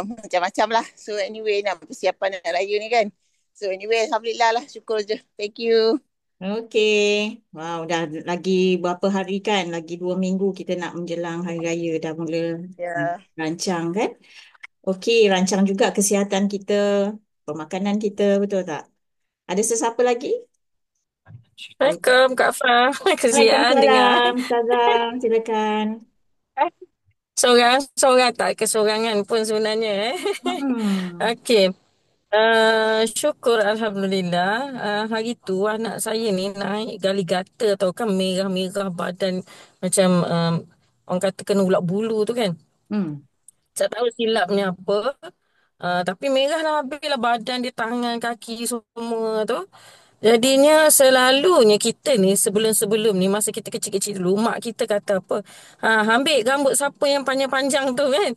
Macam-macam lah. So anyway, nak persiapan nak raya ni kan. So anyway, Alhamdulillah lah. Syukur je. Thank you. Okey. Wow, dah lagi berapa hari kan? Lagi 2 minggu kita nak menjelang Hari Raya. Dah mula Ya. rancang kan? Okey, rancang juga kesihatan kita, pemakanan kita, betul tak? Ada sesiapa lagi? Ada. Assalamualaikum Kak Fah. Kesian dengar. Waalaikumsalam, Ustazah. Silakan. Seorang-seorang tak kesorangan pun sebenarnya. Hmm. Okey. Syukur Alhamdulillah. Hari tu anak saya ni naik gali gata tau kan, merah-merah badan macam orang kata kena ulat bulu tu kan. Hmm. Tak tahu silapnya apa. Tapi merah lah habis lah badan dia, tangan, kaki semua tu. Jadinya selalunya kita ni sebelum-sebelum ni masa kita kecil-kecil dulu mak kita kata apa? Ambil rambut siapa yang panjang-panjang tu kan.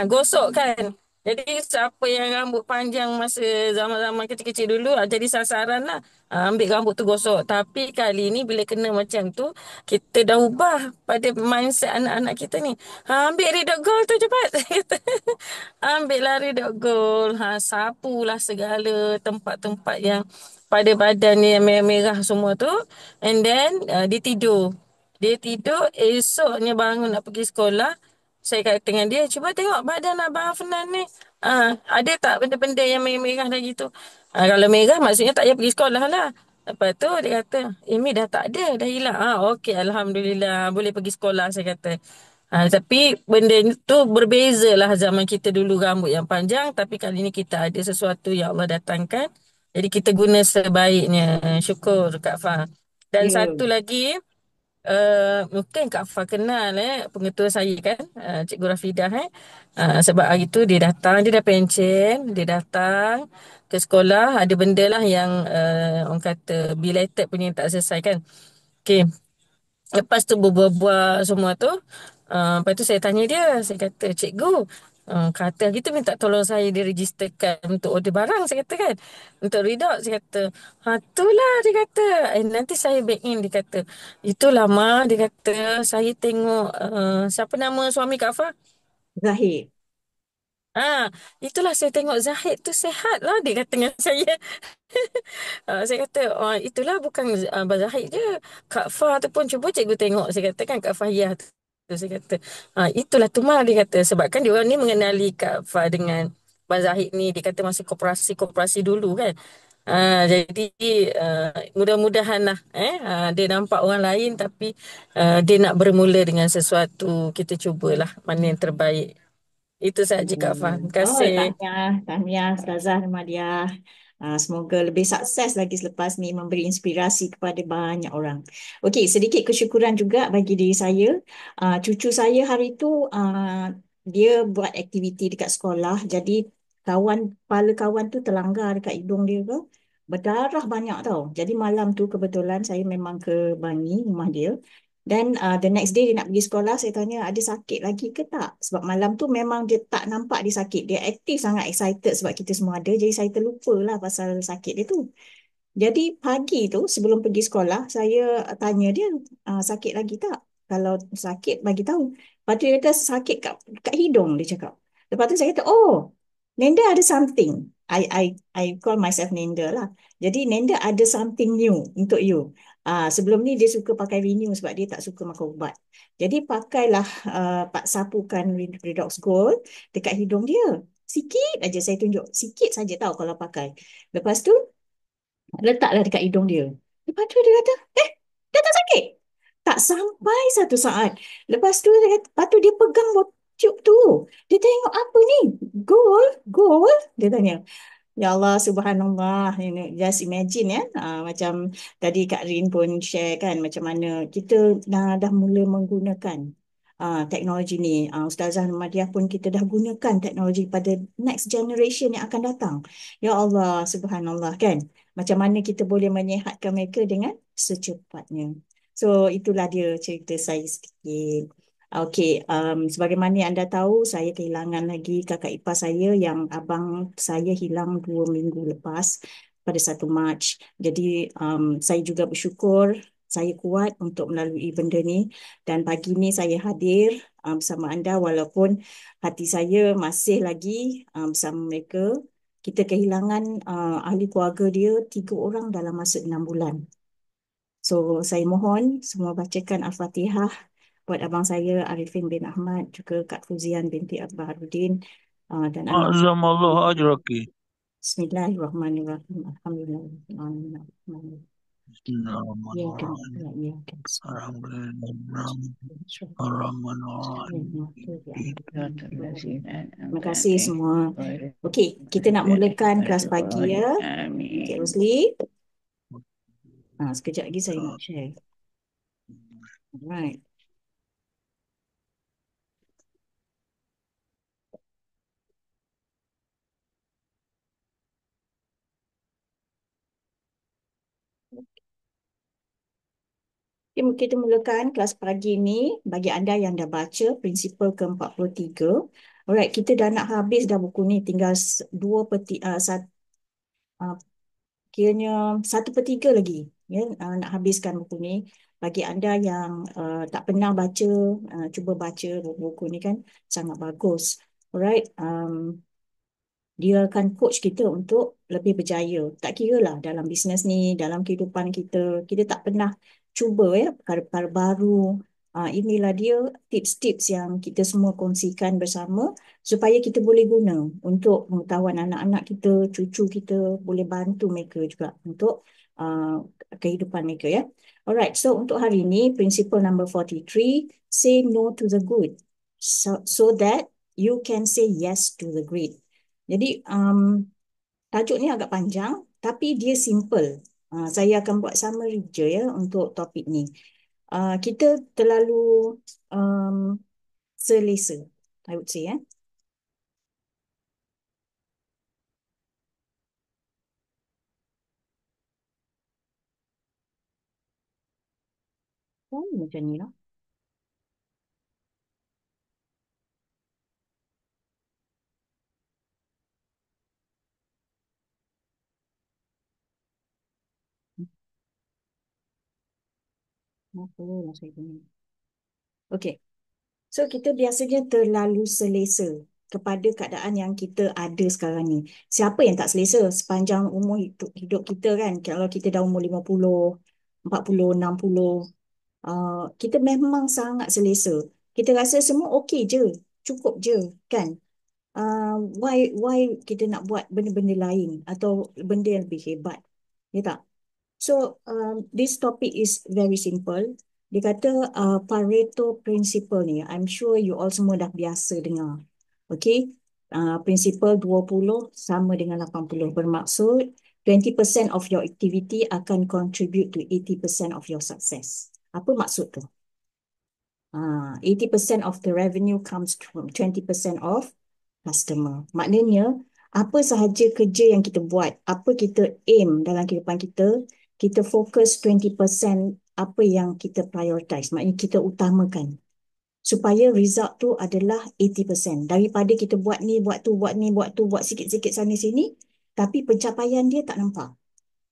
Gosok kan. Jadi siapa yang rambut panjang masa zaman-zaman kecil-kecil dulu jadi sasaran lah. Ambil rambut tu gosok. Tapi kali ni bila kena macam tu, kita dah ubah pada mindset anak-anak kita ni. Ambil redok gold tu cepat. Kata. Ambil lah redok gold. Sapulah segala tempat-tempat yang pada badan dia yang merah-merah semua tu. And then dia tidur. Dia tidur, esoknya bangun nak pergi sekolah. Saya kata dengan dia, cuba tengok badan Abang Afnan ni. Ada tak benda-benda yang merah-merah dah gitu? Kalau merah maksudnya tak payah pergi sekolah lah. Lepas tu dia kata, Mi dah tak ada, dah hilang. Okey, Alhamdulillah. Boleh pergi sekolah, saya kata. Tapi benda tu berbeza lah zaman kita dulu rambut yang panjang. Tapi kali ni kita ada sesuatu yang Allah datangkan. Jadi kita guna sebaiknya. Syukur Kak Fah. Dan Ya. satu lagi, mungkin Kak Fah kenal pengetua saya kan, Cikgu Rafidah sebab hari tu dia datang, dia dah pencen, dia datang ke sekolah, ada benda lah yang orang kata belated punya yang tak selesai kan. Okay. Lepas tu berbual-bual semua tu, lepas tu saya tanya dia, saya kata, cikgu, kata gitu minta tolong saya diregisterkan untuk order barang, saya kata kan. Untuk readout, saya kata, itulah, dia kata. Nanti saya back in, dia kata. Itulah, Ma, dia kata, saya tengok, siapa nama suami Kak Fah? Zahid. Itulah saya tengok Zahid tu sehat lah, dia kata dengan saya. Saya kata, itulah bukan Abang Zahid je. Kak Fah tu pun cuba cikgu tengok. Saya kata kan Kak Fahiyah tu. Saya kata, itulah tu mah dia kata. Sebab kan dia orang ni mengenali Kak Fah dengan Abang Zahid ni. Dia kata masih koperasi-koperasi dulu kan. Jadi mudah-mudahan lah dia nampak orang lain tapi dia nak bermula dengan sesuatu. Kita cubalah mana yang terbaik. Itu sahaja Kak Fah. Terima Oh, kasih. tahniah Ustazah Mahdiah. Semoga lebih sukses lagi selepas ni memberi inspirasi kepada banyak orang. Okey, sedikit kesyukuran juga bagi diri saya. Cucu saya hari itu dia buat aktiviti dekat sekolah. Jadi kepala kawan tu terlanggar dekat hidung dia ke. Berdarah banyak tau. Jadi malam tu kebetulan saya memang ke Bangi, rumah dia. Dan the next day dia nak pergi sekolah, saya tanya ada sakit lagi ke tak? Sebab malam tu memang dia tak nampak dia sakit. Dia aktif sangat excited sebab kita semua ada. Jadi saya terlupa lah pasal sakit dia tu. Jadi pagi tu sebelum pergi sekolah, saya tanya dia sakit lagi tak? Kalau sakit bagi tahu. Lepas tu dia kata sakit kat hidung dia cakap. Lepas tu saya kata, oh, Nenda ada something. I call myself Nenda lah. Jadi Nenda ada something new untuk you. Sebelum ni dia suka pakai Renew sebab dia tak suka makan ubat. Jadi pakailah Pak sapukan Redox Gold dekat hidung dia. Sikit aja saya tunjuk. Sikit saja tahu kalau pakai. Lepas tu letaklah dekat hidung dia. Lepas tu dia kata, dah tak sakit. Tak sampai satu saat. Lepas tu, lepas tu dia pegang tube tu. Dia tengok apa ni? Gold? Gold? Dia tanya. Ya Allah, subhanallah. Just imagine ya. Macam tadi Kak Rin pun share kan macam mana kita dah mula menggunakan teknologi ni. Ustazah Madiah pun kita dah gunakan teknologi pada next generation yang akan datang. Ya Allah, subhanallah kan. Macam mana kita boleh menyihatkan mereka dengan secepatnya. So, itulah dia cerita saya sikit. Okey, sebagaimana yang anda tahu, saya kehilangan lagi kakak ipar saya yang abang saya hilang 2 minggu lepas pada 1 Mac. Jadi, saya juga bersyukur saya kuat untuk melalui benda ni dan pagi ni saya hadir bersama anda walaupun hati saya masih lagi bersama mereka. Kita kehilangan ahli keluarga dia 3 orang dalam masa 6 bulan. So, saya mohon semua bacakan Al-Fatihah buat abang saya Arifin bin Ahmad, juga Kak Fuzian binti Akbaruddin dan anak. Azamallah ajraki. Bismillahirrahmanirrahim. Alhamdulillah. Ya, kan. Bismillahirrahmanirrahim. Ya, kan. Alhamdulillah. Ar-Rahmanir-Rahim. Terima kasih semua. Okey, kita nak mulakan kelas pagi ya. Cik Rosli. Sekejap lagi saya nak share. Alright. Okay, kita mulakan kelas pagi ni. Bagi anda yang dah baca prinsipal ke-43. Alright, kita dah nak habis dah buku ni. Tinggal 2/3, kiranya 1/3 lagi. Ya, nak habiskan buku ni. Bagi anda yang tak pernah baca, cuba baca buku ni kan. Sangat bagus. Alright. Dia akan coach kita untuk lebih berjaya. Tak kira lah dalam bisnes ni, dalam kehidupan kita, kita tak pernah cuba ya perkara-perkara baru. Inilah dia tips-tips yang kita semua kongsikan bersama supaya kita boleh guna untuk pengetahuan anak-anak kita, cucu kita, boleh bantu mereka juga untuk kehidupan mereka ya. Alright, so untuk hari ini, principle number 43, say no to the good. So that you can say yes to the great. Jadi tajuk ni agak panjang tapi dia simple. Saya akan buat summary je ya untuk topik ni. Kita terlalu selesa, I would say ya. Macam ni lah. Apa lah saya punya. Okay. So, kita biasanya terlalu selesa kepada keadaan yang kita ada sekarang ni. Siapa yang tak selesa sepanjang umur hidup kita kan? Kalau kita dah umur 50, 40, 60, kita memang sangat selesa. Kita rasa semua okey je, cukup je kan? Why kita nak buat benda-benda lain atau benda yang lebih hebat? Ya tak? So, this topic is very simple. Dia kata Pareto Principle ni. I'm sure you all semua dah biasa dengar. Okay? Principle 20 sama dengan 80. Bermaksud 20% of your activity akan contribute to 80% of your success. Apa maksud tu? 80% of the revenue comes from 20% of customer. Maknanya, apa sahaja kerja yang kita buat, apa kita aim dalam kehidupan kita, kita fokus 20% apa yang kita prioritize. Maknanya kita utamakan. Supaya result tu adalah 80%. Daripada kita buat ni, buat tu, buat ni, buat tu, buat sikit-sikit sana sini, tapi pencapaian dia tak nampak.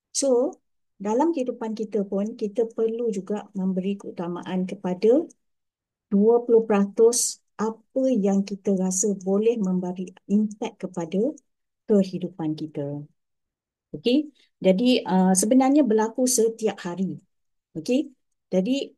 So, dalam kehidupan kita pun, kita perlu juga memberi keutamaan kepada 20% apa yang kita rasa boleh memberi impact kepada kehidupan kita. Okey, jadi sebenarnya berlaku setiap hari. Okey, jadi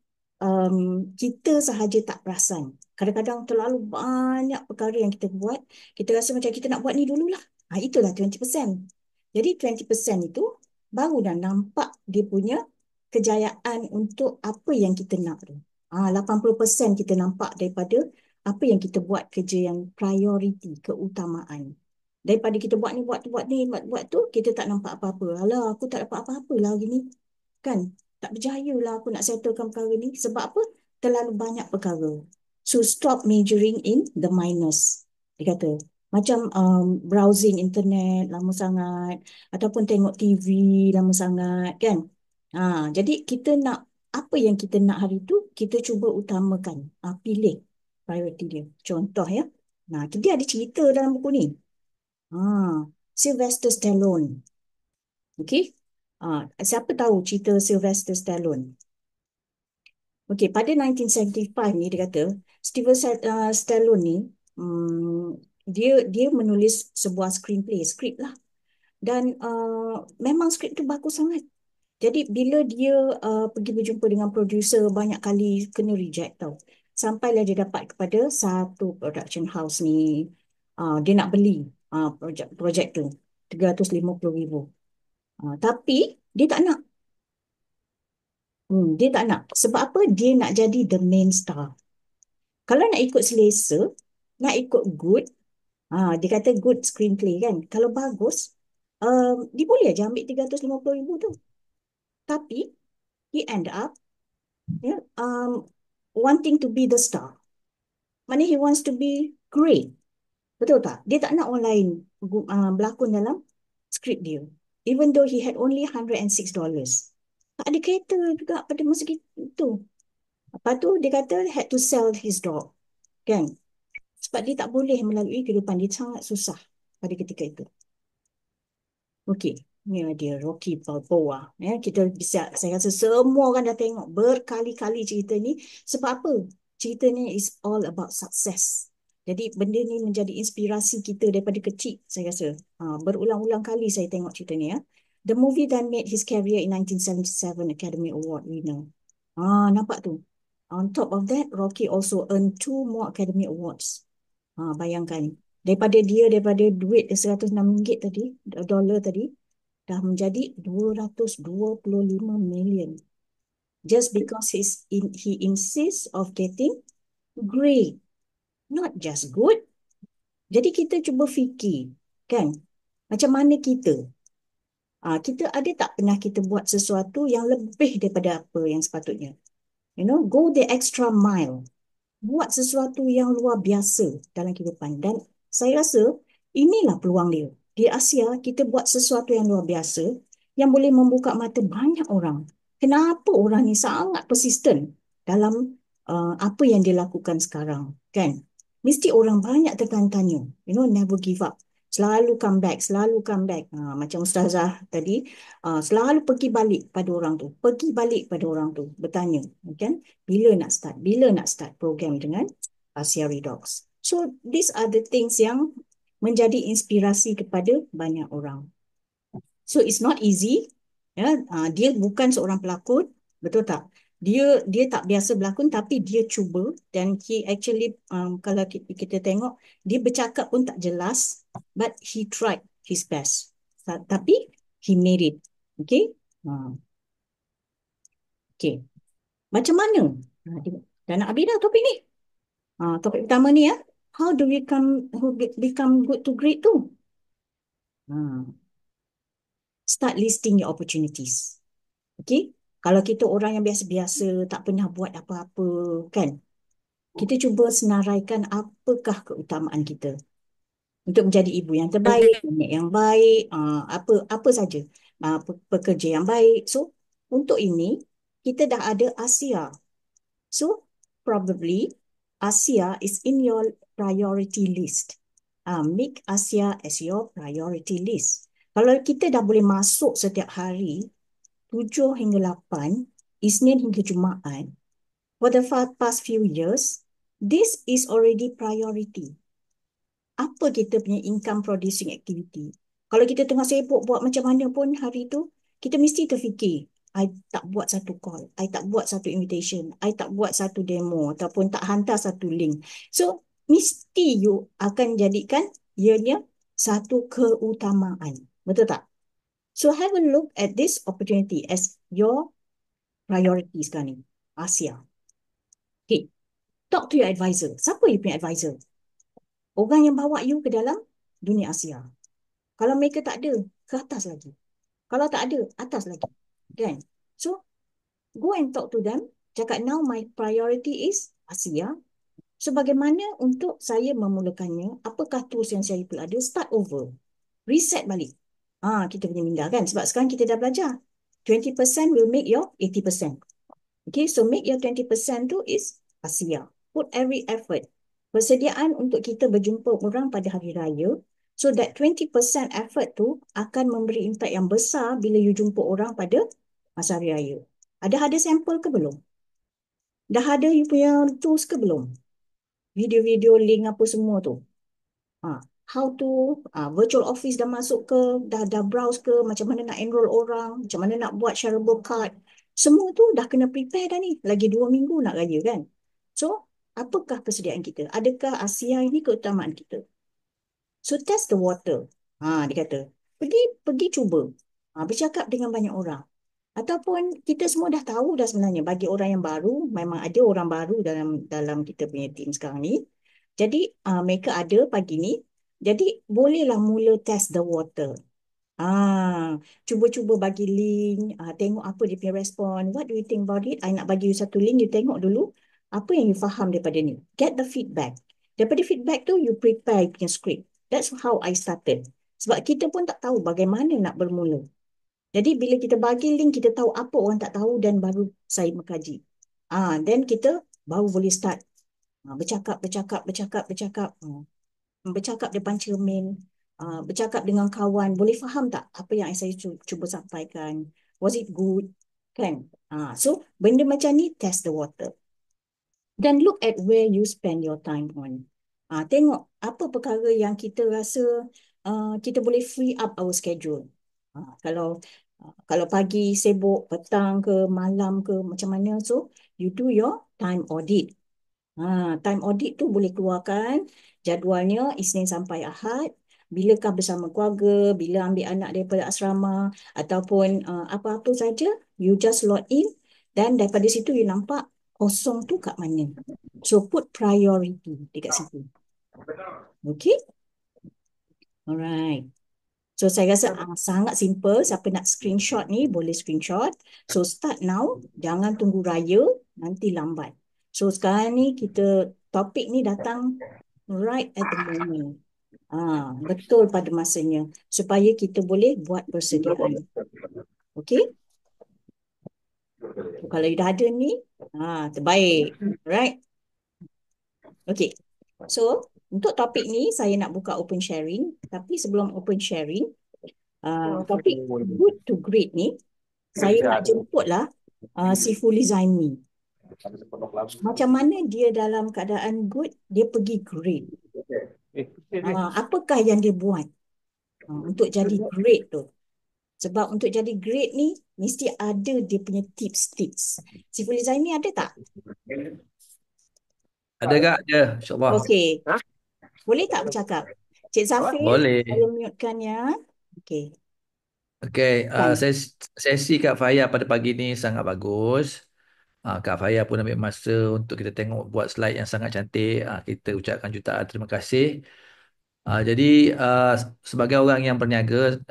kita sahaja tak perasan. Kadang-kadang terlalu banyak perkara yang kita buat, kita rasa macam kita nak buat ni dululah. Itulah 20%. Jadi 20% itu baru dah nampak dia punya kejayaan untuk apa yang kita nak tu. 80% kita nampak daripada apa yang kita buat, kerja yang priority, keutamaan. Daripada kita buat ni, buat tu, buat ni, buat tu, kita tak nampak apa-apa. Alah, aku tak dapat apa-apa lah hari ni. Kan? Tak berjaya lah aku nak settlekan perkara ni. Sebab apa? Terlalu banyak perkara. So, stop majoring in the minus. Dia kata, macam browsing internet lama sangat, ataupun tengok TV lama sangat, kan? Jadi, kita nak, apa yang kita nak hari tu, kita cuba utamakan. Pilih priority dia. Contoh ya. Nah, dia ada cerita dalam buku ni. Sylvester Stallone. Okay? Siapa tahu cerita Sylvester Stallone? Okey, pada 1975 ni dia kata Stallone ni dia menulis sebuah screenplay, skrip lah. Dan memang skrip tu bagus sangat. Jadi bila dia pergi berjumpa dengan producer banyak kali kena reject tau. Sampailah dia dapat kepada satu production house ni. Dia nak beli projek tu 350,000. Tapi dia tak nak. Dia tak nak. Sebab apa? Dia nak jadi the main star. Kalau nak ikut selesa, nak ikut good, dia kata good screenplay kan. Kalau bagus, dia boleh aja ambil 350,000 tu. Tapi he end up wanting to be the star. Mana he wants to be great. Betul tak? Dia tak nak orang lain berlakon dalam skrip dia. Even though he had only $106. Tak ada kereta juga pada masa itu. Lepas tu dia kata had to sell his dog. Kan? Sebab dia tak boleh melalui kehidupan dia sangat susah pada ketika itu. Okey, ni dia Rocky Balboa. Kita bisa, saya rasa semua orang dah tengok berkali-kali cerita ni. Sebab apa? Cerita ni is all about success. Jadi benda ni menjadi inspirasi kita daripada kecil, saya rasa. Berulang-ulang kali saya tengok cerita ni. The movie then made his career in 1977 Academy Award winner. Nampak tu. On top of that, Rocky also earned 2 more Academy Awards. Bayangkan. Daripada duit RM106 tadi, dolar tadi, dah menjadi 225 million. Just because he insists of getting great. Not just good. Jadi kita cuba fikir, kan? Macam mana kita? Kita ada tak pernah kita buat sesuatu yang lebih daripada apa yang sepatutnya? Go the extra mile. Buat sesuatu yang luar biasa dalam kehidupan. Dan saya rasa inilah peluang dia. Di Asia, kita buat sesuatu yang luar biasa yang boleh membuka mata banyak orang. Kenapa orang ni sangat persisten dalam apa yang dia lakukan sekarang, kan? Mesti orang banyak tertanya, never give up. Selalu come back, selalu come back. Macam Ustazah tadi, selalu pergi balik pada orang tu. Pergi balik pada orang tu, bertanya, kan? Bila nak start program dengan Asia Redox. So, these are the things yang menjadi inspirasi kepada banyak orang. So, it's not easy. Dia bukan seorang pelakon, betul tak? Dia tak biasa berlakon tapi dia cuba dan he actually kalau kita tengok dia bercakap pun tak jelas but he tried his best. Tapi he made it. Okay? Okay. Macam mana? Dah nak habis dah topik ni. Topik pertama ni how do we become good to great tu? Start listing your opportunities. Okay? Kalau kita orang yang biasa-biasa, tak pernah buat apa-apa, kan? Kita cuba senaraikan apakah keutamaan kita untuk menjadi ibu yang terbaik, nenek yang baik, apa saja, pekerja yang baik. So, untuk ini, kita dah ada Asia. So, probably Asia is in your priority list. Make Asia as your priority list. Kalau kita dah boleh masuk setiap hari, 7 hingga 8, Isnin hingga Jumaat, for the past few years, this is already priority. Apa kita punya income producing activity? Kalau kita tengah sibuk buat macam mana pun hari tu, kita mesti terfikir, I tak buat satu call, I tak buat satu invitation, I tak buat satu demo ataupun tak hantar satu link. So, mesti you akan jadikan ianya satu keutamaan. Betul tak? So, have a look at this opportunity as your priority sekarang ni. Asia. Okay. Talk to your advisor. Siapa you punya advisor? Orang yang bawa you ke dalam dunia Asia. Kalau mereka tak ada, ke atas lagi. Kalau tak ada, atas lagi. Kan? So, go and talk to them. Cakap, now my priority is Asia. So, bagaimana untuk saya memulakannya? Apakah tools yang saya perlu ada? Start over. Reset balik. Kita punya minda kan? Sebab sekarang kita dah belajar. 20% will make your 80%. Okay, so make your 20% tu is Asia. Put every effort. Persediaan untuk kita berjumpa orang pada hari raya. So that 20% effort tu akan memberi impact yang besar bila you jumpa orang pada masa hari raya. Ada sampel ke belum? Dah ada you punya tools ke belum? Video-video link apa semua tu. Ah, how to virtual office dah masuk ke, dah browse ke, macam mana nak enroll orang, macam mana nak buat shareable card. Semua tu dah kena prepare dah ni. Lagi 2 minggu nak raya kan. So, apakah persediaan kita? Adakah Asia ini keutamaan kita? So test the water. Dia kata, pergi cuba. Bercakap dengan banyak orang. Ataupun kita semua dah tahu dah sebenarnya bagi orang yang baru, memang ada orang baru dalam dalam kita punya team sekarang ni. Jadi mereka ada pagi ni. Jadi bolehlah mula test the water. Cuba-cuba bagi link, tengok apa dia punya respon. What do you think about it? I nak bagi you satu link, you tengok dulu apa yang you faham daripada ni. Get the feedback. Daripada feedback tu, you prepare you punya script. That's how I started. Sebab kita pun tak tahu bagaimana nak bermula. Jadi bila kita bagi link, kita tahu apa orang tak tahu dan baru saya mengkaji. Then kita baru boleh start. Bercakap, bercakap, bercakap, bercakap. Bercakap depan cermin, bercakap dengan kawan, boleh faham tak apa yang saya cuba sampaikan? Was it good? Kan? So, benda macam ni, test the water. Then look at where you spend your time on. Tengok apa perkara yang kita rasa kita boleh free up our schedule. Kalau pagi sibuk, petang ke, malam ke, macam mana. So, you do your time audit. Time audit tu boleh keluarkan jadualnya Isnin sampai Ahad. Bilakah bersama keluarga, bila ambil anak daripada asrama ataupun apa-apa saja, you just log in dan daripada situ you nampak kosong tu kat mana. So put priority dekat situ. Okay? Alright. So saya rasa sangat simple. Siapa nak screenshot ni boleh screenshot. So start now. Jangan tunggu raya. Nanti lambat. So sekarang ni topik ni datang right at the moment. Betul pada masanya. Supaya kita boleh buat persediaan. Okay? So, kalau dah ada ni, terbaik. Right? Okay. So untuk topik ni saya nak buka open sharing. Tapi sebelum open sharing, topik good to great ni, saya nak jemputlah si Fulizaimi. Macam mana dia dalam keadaan good, dia pergi great. Apakah yang dia buat untuk jadi great tu? Sebab untuk jadi great ni, mesti ada dia punya tips-tips. Si Fulizaimi ada tak? Ada kak? Ada, insyaAllah. Okey. Boleh tak bercakap? Cik Zafir, Boleh. saya mutekan ya. Okey. Okey, Kan? sesi Kak Faya pada pagi ni sangat bagus. Kak Faya pun ambil masa untuk kita tengok buat slide yang sangat cantik. Kita ucapkan jutaan terima kasih. Jadi sebagai orang yang berniaga,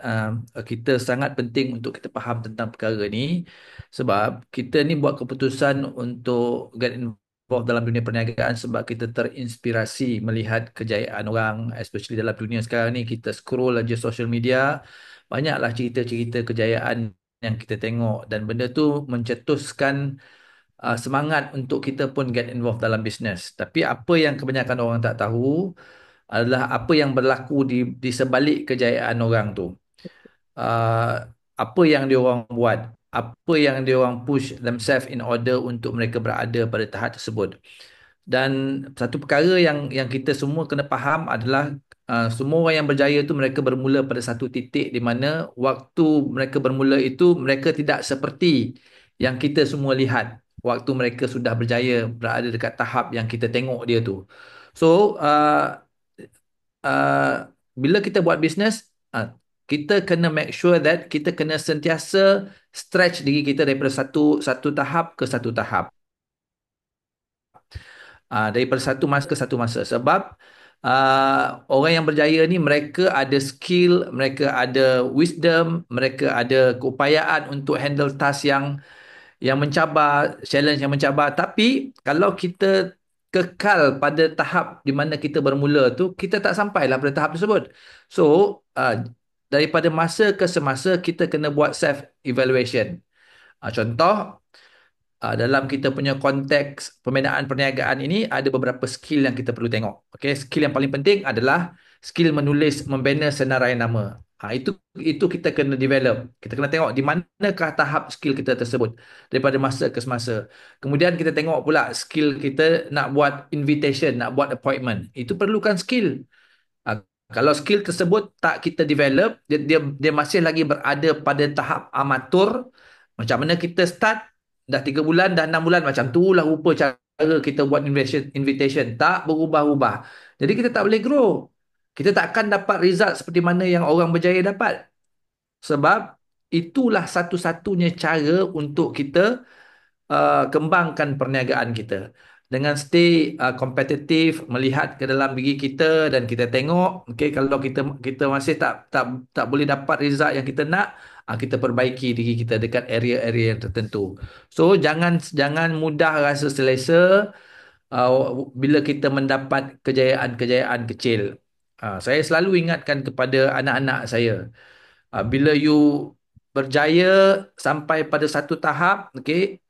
kita sangat penting untuk kita faham tentang perkara ni sebab kita ni buat keputusan untuk get involved dalam dunia perniagaan sebab kita terinspirasi melihat kejayaan orang, especially dalam dunia sekarang ni. Kita scroll aja social media, banyaklah cerita-cerita kejayaan yang kita tengok dan benda tu mencetuskan semangat untuk kita pun get involved dalam bisnes. Tapi apa yang kebanyakan orang tak tahu adalah apa yang berlaku di sebalik kejayaan orang tu. Uh, Apa yang dia orang buat, apa yang dia orang push themselves in order untuk mereka berada pada tahap tersebut. Dan satu perkara yang kita semua kena faham adalah semua orang yang berjaya tu mereka bermula pada satu titik di mana waktu mereka bermula itu mereka tidak seperti yang kita semua lihat waktu mereka sudah berjaya berada dekat tahap yang kita tengok dia tu. So uh, bila kita buat bisnes, kita kena make sure that kita kena sentiasa stretch diri kita daripada satu tahap ke satu tahap. Daripada satu masa ke satu masa. Sebab orang yang berjaya ni mereka ada skill, mereka ada wisdom, mereka ada keupayaan untuk handle task yang mencabar, challenge yang mencabar. Tapi kalau kita kekal pada tahap di mana kita bermula tu, kita tak sampailah pada tahap tersebut. So, daripada masa ke semasa kita kena buat self evaluation. Contoh, dalam kita punya konteks pembinaan perniagaan ini ada beberapa skill yang kita perlu tengok. Okay, skill yang paling penting adalah skill menulis, membina senarai nama. Itu kita kena develop. Kita kena tengok di manakah tahap skill kita tersebut daripada masa ke semasa. Kemudian kita tengok pula skill kita nak buat invitation, nak buat appointment. Itu perlukan skill. Ah, Kalau skill tersebut tak kita develop, dia masih lagi berada pada tahap amatur. Macam mana kita start, dah 3 bulan, dah 6 bulan, macam tu lah rupa cara kita buat invitation. Tak berubah-ubah. Jadi kita tak boleh grow. Kita tak akan dapat result seperti mana yang orang berjaya dapat. Sebab itulah satu-satunya cara untuk kita kembangkan perniagaan kita. Dengan stay kompetitif, melihat ke dalam diri kita dan kita tengok, okay, kalau kita kita masih tak tak boleh dapat result yang kita nak, kita perbaiki diri kita dekat area-area yang tertentu. So jangan jangan mudah rasa selesa bila kita mendapat kejayaan-kejayaan kecil. Saya selalu ingatkan kepada anak-anak saya, bila you berjaya sampai pada satu tahap, okay,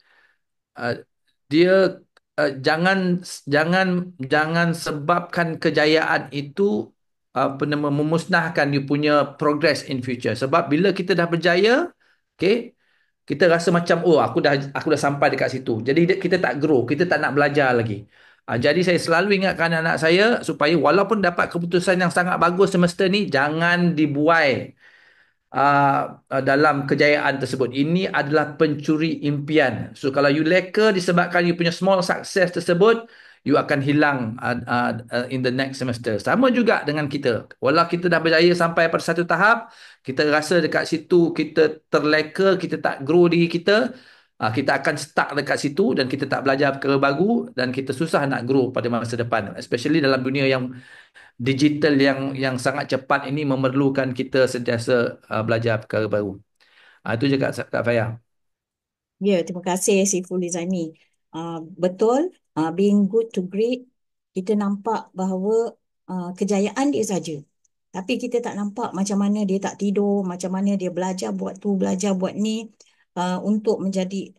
uh, dia jangan jangan jangan sebabkan kejayaan itu apa nama memusnahkan you punya progress in future. Sebab bila kita dah berjaya, okay, kita rasa macam oh aku dah sampai dekat situ. Jadi kita tak grow, kita tak nak belajar lagi. Jadi saya selalu ingatkan anak saya supaya walaupun dapat keputusan yang sangat bagus semesta ni, jangan dibuai dalam kejayaan tersebut. Ini adalah pencuri impian. So kalau you leka disebabkan you punya small success tersebut, you akan hilang in the next semester. Sama juga dengan kita. Walau kita dah berjaya sampai pada satu tahap, kita rasa dekat situ kita terleka, kita tak grow diri kita, kita akan stuck dekat situ dan kita tak belajar perkara baru dan kita susah nak grow pada masa depan. Especially dalam dunia yang digital yang sangat cepat ini memerlukan kita sentiasa belajar perkara baru. Itu je Kak Faya. Ya, terima kasih Siful Izani. Betul, being good to great, kita nampak bahawa kejayaan dia saja. Tapi kita tak nampak macam mana dia tak tidur, macam mana dia belajar buat tu, belajar buat ni untuk menjadi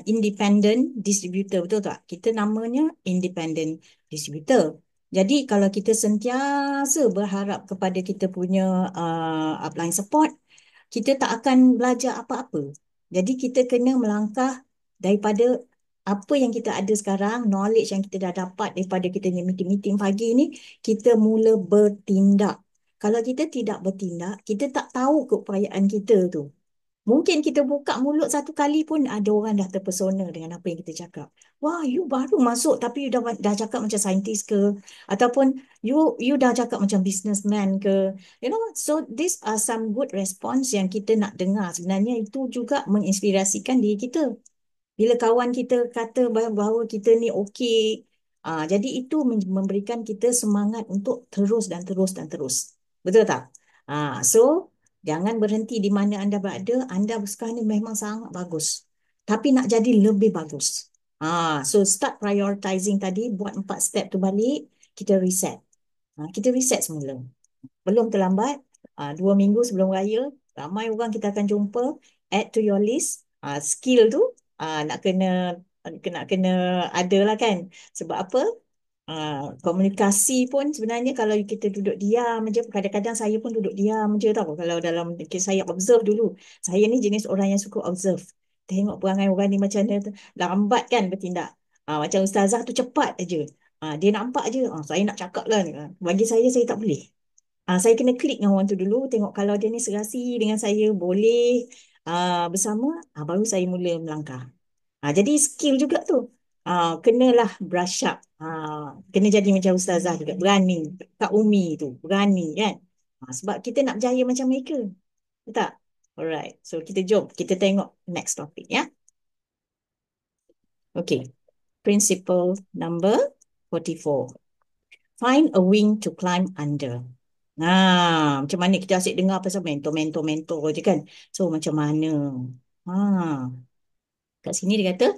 independent distributor. Betul tak? Kita namanya independent distributor. Jadi kalau kita sentiasa berharap kepada kita punya upline support, kita tak akan belajar apa-apa. Jadi kita kena melangkah daripada apa yang kita ada sekarang, knowledge yang kita dah dapat daripada kita ni meeting-meeting pagi ni, kita mula bertindak. Kalau kita tidak bertindak, kita tak tahu keupayaan kita tu. Mungkin kita buka mulut satu kali pun ada orang dah terpesona dengan apa yang kita cakap. Wah, you baru masuk tapi you dah cakap macam saintis ke? Ataupun you dah cakap macam businessman ke? You know, so these are some good response yang kita nak dengar. Sebenarnya itu juga menginspirasikan diri kita. Bila kawan kita kata bahawa kita ni okey, jadi itu memberikan kita semangat untuk terus dan terus dan terus. Betul tak? So jangan berhenti di mana anda berada. Anda sekarang ni memang sangat bagus. Tapi nak jadi lebih bagus. So start prioritizing tadi, buat 4 step tu balik, kita reset. Kita reset semula. Belum terlambat. 2 minggu sebelum raya, ramai orang kita akan jumpa. Add to your list. Skill tu nak kena ada lah kan. Sebab apa? Komunikasi pun sebenarnya kalau kita duduk diam je, kadang-kadang saya pun duduk diam je tau. Kalau dalam saya observe dulu, saya ni jenis orang yang suka observe, tengok perangai orang ni macam mana, lambat kan bertindak. Macam ustazah tu cepat aja, dia nampak je, saya nak cakap lah ni. Bagi saya tak boleh. Saya kena klik dengan orang tu dulu, tengok kalau dia ni serasi dengan saya, boleh bersama, baru saya mula melangkah. Jadi skill juga tu. Kenalah brush up. Kena jadi macam ustazah juga. Berani. Kak Umi tu. Berani kan. Sebab kita nak berjaya macam mereka. Betul tak? Alright. So kita jom. Kita tengok next topic ya. Okay. Principle number 44. Find a wing to climb under. Macam mana kita asyik dengar pasal mentor je kan. So macam mana? Kat sini dia kata,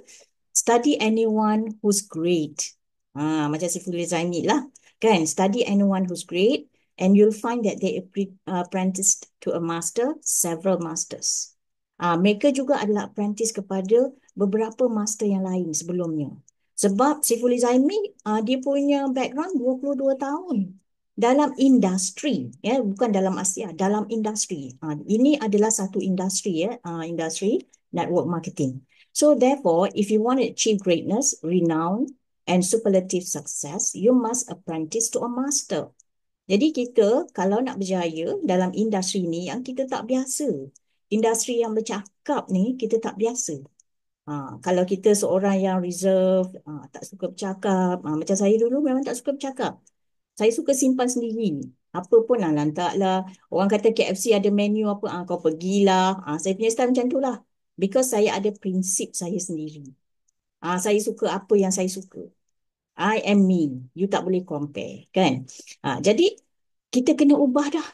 study anyone who's great. Macam si Fulizani lah. Kan, study anyone who's great and you'll find that they apprenticed to a master, several masters. Mereka juga adalah apprentice kepada beberapa master yang lain sebelumnya. Sebab si Fulizani, dia punya background 22 tahun. dalam industri, ya, bukan dalam Asia, dalam industri. Ini adalah satu industri, ya, industri network marketing. So therefore, if you want to achieve greatness, renown, and superlative success, you must apprentice to a master. Jadi kita kalau nak berjaya dalam industri ni yang kita tak biasa, industri yang bercakap ni kita tak biasa. Kalau kita seorang yang reserve, tak suka bercakap, macam saya dulu memang tak suka bercakap. Saya suka simpan sendiri. Apa pun lah, lantaklah. Orang kata KFC ada menu apa, kau pergilah. Saya punya style macam tu lah. Because saya ada prinsip saya sendiri. Saya suka apa yang saya suka. I am me. You tak boleh compare, kan? Jadi, kita kena ubah dah.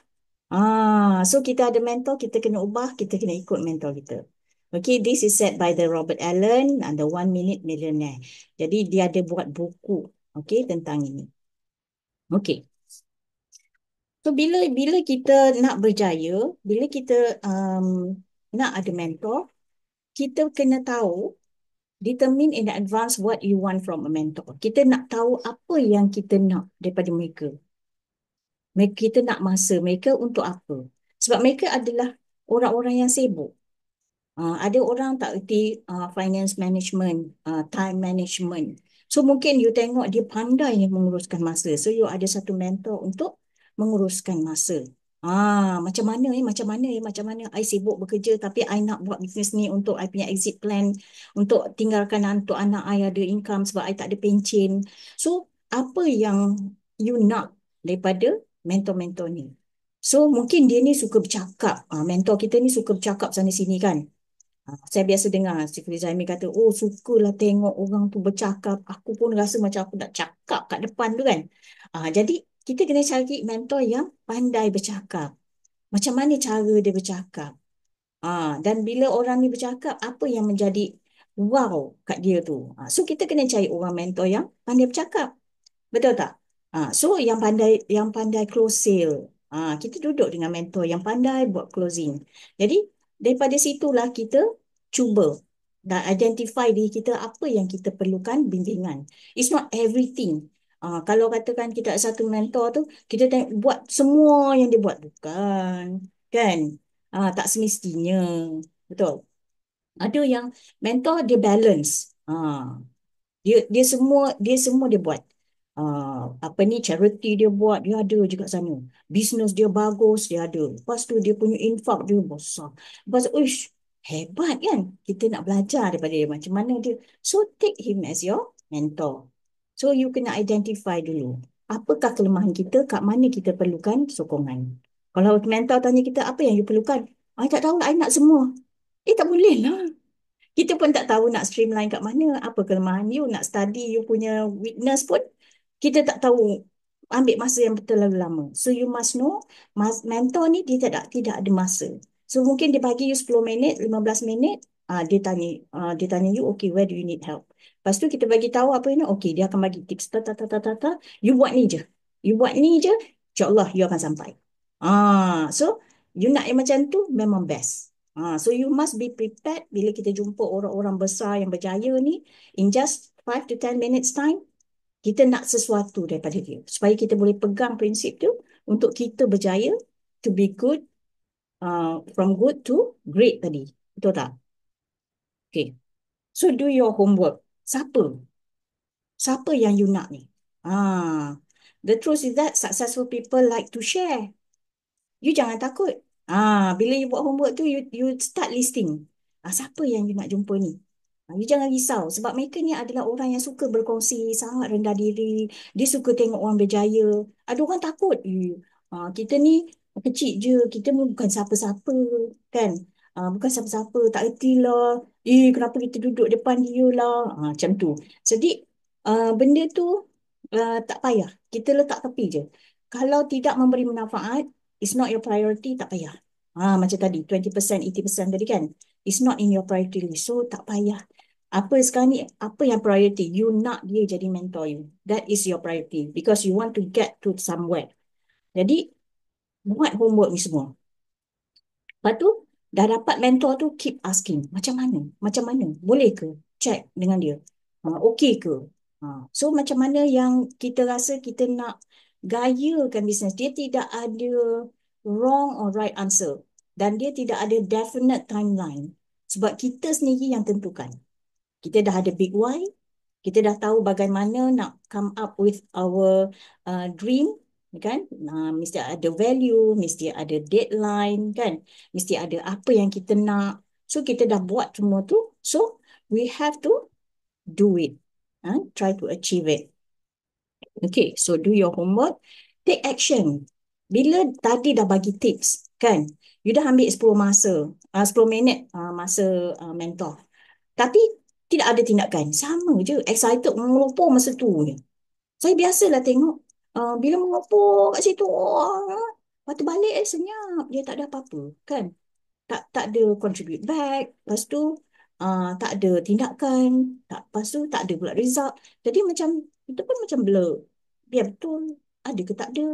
So kita ada mentor, kita kena ubah, kita kena ikut mentor kita. Okay, this is said by the Robert Allen and the 1 Minute Millionaire. Jadi dia ada buat buku, okay, tentang ini. Okay. So bila kita nak berjaya, bila kita nak ada mentor, kita kena tahu, determine in advance what you want from a mentor. Kita nak tahu apa yang kita nak daripada mereka. Kita nak masa mereka untuk apa? Sebab mereka adalah orang-orang yang sibuk. Ada orang tak erti finance management, time management. So mungkin you tengok dia pandai menguruskan masa. So you ada satu mentor untuk menguruskan masa. Macam mana I sibuk bekerja tapi I nak buat bisnes ni untuk I punya exit plan, untuk tinggalkan untuk anak I ada income sebab I tak ada pencen. So apa yang you nak daripada mentor-mentor ni? So mungkin dia ni suka bercakap. Mentor kita ni suka bercakap sana sini, kan? Saya biasa dengar Sifri Zaimi kata, oh sukalah tengok orang tu bercakap. Aku pun rasa macam aku nak cakap kat depan tu, kan. Jadi kita kena cari mentor yang pandai bercakap. Macam mana cara dia bercakap. Dan bila orang ni bercakap, apa yang menjadi wow kat dia tu. So kita kena cari orang mentor yang pandai bercakap. Betul tak? So yang pandai close sale. Kita duduk dengan mentor yang pandai buat closing. Jadi daripada situlah kita cuba dan identify diri kita apa yang kita perlukan bimbingan. It's not everything. Kalau katakan kita ada satu mentor tu, kita buat semua yang dia buat. Bukan. Kan? Tak semestinya. Betul. Ada yang mentor dia balance. Dia semua dia buat. Apa ni, charity dia buat, dia ada juga sana. Bisnes dia bagus, dia ada. Lepas tu dia punya infak dia besar. Lepas tu, uish, hebat kan? Kita nak belajar daripada dia macam mana dia. So take him as your mentor. So you kena identify dulu. Apakah kelemahan kita, kat mana kita perlukan sokongan. Kalau mentor tanya kita, apa yang you perlukan? I tak tahu lah, I nak semua. Tak boleh lah. Kita pun tak tahu nak streamline kat mana, apa kelemahan you, nak study you punya weakness pun, kita tak tahu, ambil masa yang terlalu lama. So you must know, mentor ni dia tidak ada masa. So mungkin dia bagi you 10 minit, 15 minit, dia tanya you, okay, where do you need help? Lepas tu kita bagi tahu apa ini, okay, dia akan bagi tips, you buat ni je. You buat ni je, insyaAllah you akan sampai. So you nak yang macam tu, memang best. So you must be prepared bila kita jumpa orang-orang besar yang berjaya ni, in just 5 to 10 minutes time, kita nak sesuatu daripada dia. Supaya kita boleh pegang prinsip tu untuk kita berjaya to be good, from good to great tadi. Betul tak? Okay. So do your homework. Siapa yang you nak ni? The truth is that successful people like to share. You jangan takut. Bila you buat homework tu, you start listing. Siapa yang you nak jumpa ni? You jangan risau. Sebab mereka ni adalah orang yang suka berkongsi, sangat rendah diri. Dia suka tengok orang berjaya. Ada orang takut. Kita ni kecil je. Kita pun bukan siapa-siapa. Kan? Bukan siapa-siapa. Tak erti lah. Kenapa kita duduk depan dia lah. Macam tu. Jadi, benda tu tak payah. Kita letak tepi je. Kalau tidak memberi manfaat, it's not your priority, tak payah. Macam tadi, 20%, 80% tadi kan. It's not in your priority list. So, tak payah. Apa sekarang ni, apa yang priority? You nak dia jadi mentor you. That is your priority. Because you want to get to somewhere. Jadi, buat homework ni semua. Lepas tu, dah dapat mentor tu, keep asking. Macam mana? Macam mana? Boleh ke? Check dengan dia. Okay ke? So, macam mana yang kita rasa kita nak gayakan bisnes. Dia tidak ada wrong or right answer. Dan dia tidak ada definite timeline. Sebab kita sendiri yang tentukan. Kita dah ada big why, kita dah tahu bagaimana nak come up with our dream, kan? Mesti ada value, mesti ada deadline, kan? Mesti ada apa yang kita nak. So kita dah buat semua tu. So we have to do it. Try to achieve it. Okay, so do your homework, take action. Bila tadi dah bagi tips, kan? You dah ambil 10 10 minit masa mentor. Tapi tidak ada tindakan. Sama je. Excited mengelupur masa tu je. Saya biasalah tengok bila mengelupur kat situ. Lepas tu balik senyap. Dia tak ada apa-apa. Kan? Tak ada contribute back. Lepas tu tak ada tindakan. Lepas tu tak ada pula result. Jadi macam kita pun macam blur. Biar betul. Ada ke tak ada.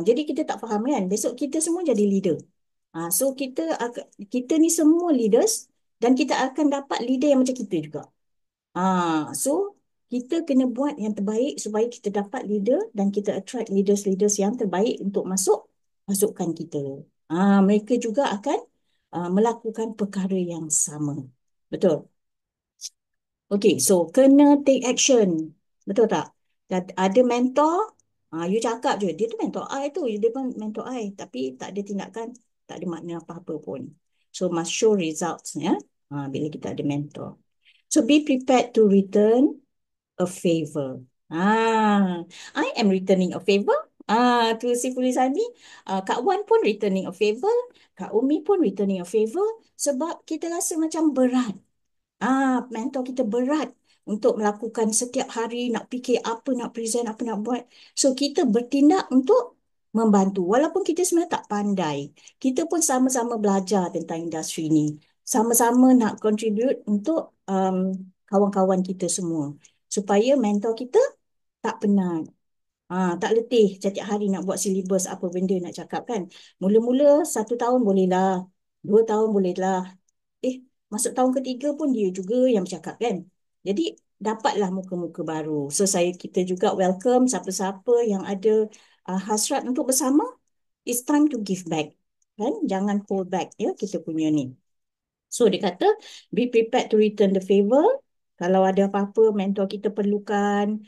Jadi kita tak faham kan. Besok kita semua jadi leader. So kita ni semua leaders. Dan kita akan dapat leader yang macam kita juga. So kita kena buat yang terbaik supaya kita dapat leader dan kita attract leaders-leaders yang terbaik untuk masuk pasukan kita. Mereka juga akan melakukan perkara yang sama. Betul? Okay, so kena take action. Betul tak? Dan ada mentor, you cakap je, dia tu mentor I tu, dia pun mentor I. Tapi tak ada tindakan, tak ada makna apa-apa pun. So must show results ya. Bila kita ada mentor. So be prepared to return a favor. I am returning a favor. To si Pulisani, Kak Wan pun returning a favor. Kak Umi pun returning a favor. Sebab kita rasa macam berat. Mentor kita berat untuk melakukan setiap hari, nak fikir apa nak present, apa nak buat. So kita bertindak untuk membantu. Walaupun kita sebenarnya tak pandai. Kita pun sama-sama belajar tentang industri ni. Sama-sama nak contribute untuk kawan-kawan kita semua. Supaya mentor kita tak penat. Tak letih setiap hari nak buat silibus apa benda nak cakap kan. Mula-mula 1 tahun bolehlah. 2 tahun bolehlah. Masuk tahun ketiga pun dia juga yang bercakap kan. Jadi dapatlah muka-muka baru. So kita juga welcome siapa-siapa yang ada hasrat untuk bersama. It's time to give back. Kan? Jangan hold back ya kita punya ni. So dia kata be prepared to return the favor. Kalau ada apa-apa mentor kita perlukan,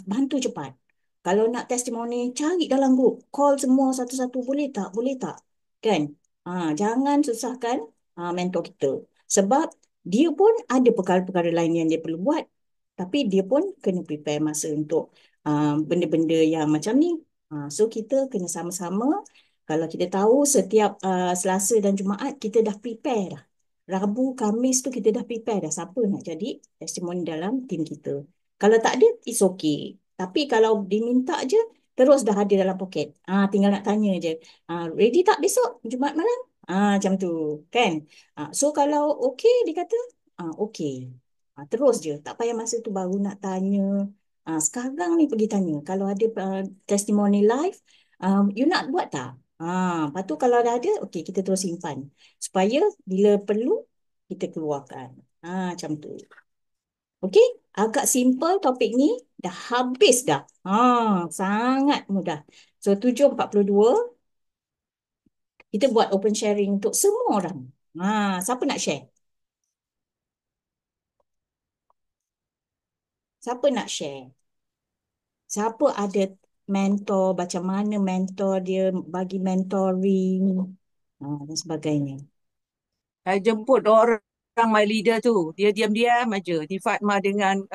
bantu cepat. Kalau nak testimoni, cari dalam grup. Call semua satu-satu. Boleh tak? Boleh tak? Kan? Jangan susahkan mentor kita. Sebab dia pun ada perkara-perkara lain yang dia perlu buat. Tapi dia pun kena prepare masa untuk benda-benda yang macam ni. So kita kena sama-sama. Kalau kita tahu setiap Selasa dan Jumaat kita dah prepare dah. Rabu, Khamis tu kita dah prepare dah siapa nak jadi testimoni dalam tim kita. Kalau tak ada, it's okay. Tapi kalau diminta je, terus dah ada dalam poket. Tinggal nak tanya je. Ready tak besok? Jumaat malam? Macam tu. Kan? So kalau okay, dia kata, okay. Terus je. Tak payah masa tu baru nak tanya. Sekarang ni pergi tanya. Kalau ada testimoni live, you nak buat tak? Lepas tu kalau dah ada, okay, kita terus simpan. Supaya bila perlu, kita keluarkan. Macam tu. Okay, agak simple topik ni. Dah habis dah. Sangat mudah. So 7.42, kita buat open sharing untuk semua orang. Siapa nak share? Siapa nak share? Siapa ada mentor, macam mana mentor dia bagi mentoring dan sebagainya. Saya jemput dua orang my leader tu. Dia diam-diam aja. Di Fatma dengan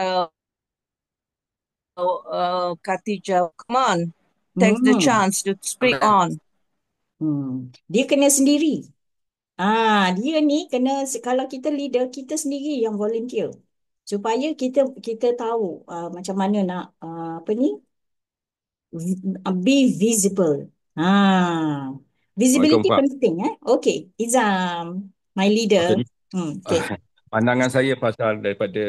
Khatijah. Come on. Take the Hmm. chance to speak on. Dia kena sendiri. Dia ni kena, kalau kita leader, kita sendiri yang volunteer. Supaya kita tahu macam mana nak apa ni? Be visible. Visibility Waalaikumsalam, Pak. penting Okay, Izam, my leader. Okey. Okay. Pandangan saya pasal daripada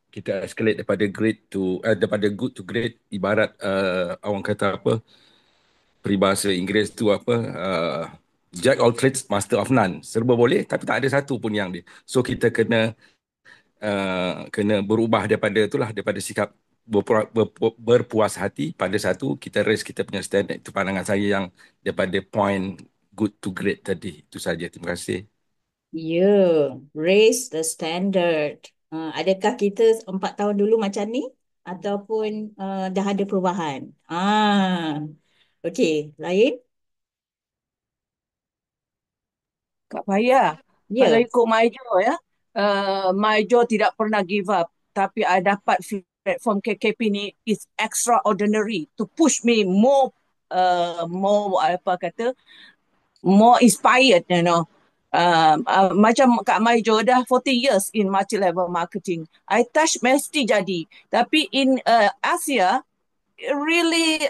kita escalate daripada great to daripada good to great, ibarat orang kata apa, peribahasa Inggeris tu apa, jack all trades master of none, serba boleh tapi tak ada satu pun yang dia. So kita kena berubah daripada itulah, daripada sikap berpuas hati pada satu kita raise kita punya standard. Itu pandangan saya yang daripada point good to great tadi. Itu saja. Terima kasih. Ya, raise the standard. Adakah kita 4 tahun dulu macam ni? Ataupun dah ada perubahan? Okey, lain? Kak Faya, kalau Ya. ikut Maijo ya, Maijo tidak pernah give up. Tapi I dapat platform KKP ni is extraordinary to push me more apa kata, more inspired, you know. Macam Kak Maijo dah 40 years in multi-level marketing. I touch mesti jadi. Tapi in Asia, really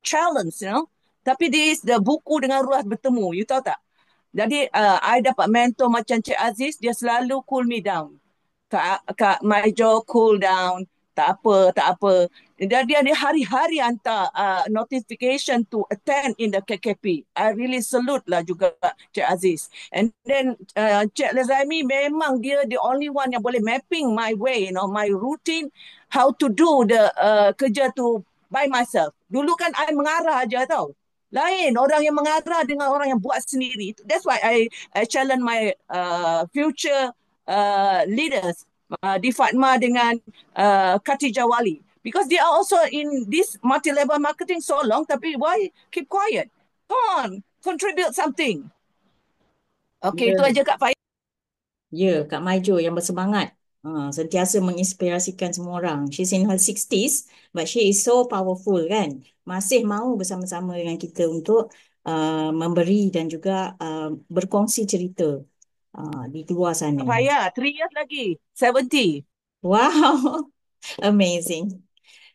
challenge, you know. Tapi this the buku dengan ruas bertemu, you tahu tak? Jadi I dapat mentor macam Cik Aziz, dia selalu cool me down. Kak Maijo cool down, tak apa, tak apa. Dia hari-hari hantar notification to attend in the KKP. I really salute lah juga Cik Aziz. And then Cik Lazaimi memang dia the only one yang boleh mapping my way, you know, my routine, how to do the kerja tu by myself. Dulu kan I mengarah aja tau. Lain orang yang mengarah dengan orang yang buat sendiri. That's why I challenge my future leaders, di Fatma dengan Khatijah Wali. Because they are also in this multi-level marketing so long, tapi why keep quiet? Come on, contribute something. Okay, Ya. itu aja Kak Faiz. Ya, Kak Maijo yang bersemangat. Sentiasa menginspirasikan semua orang. She's in her 60s, but she is so powerful kan. Masih mahu bersama-sama dengan kita untuk memberi dan juga berkongsi cerita di luar sana. Kak Faya, 3 years lagi, 70. Wow, amazing.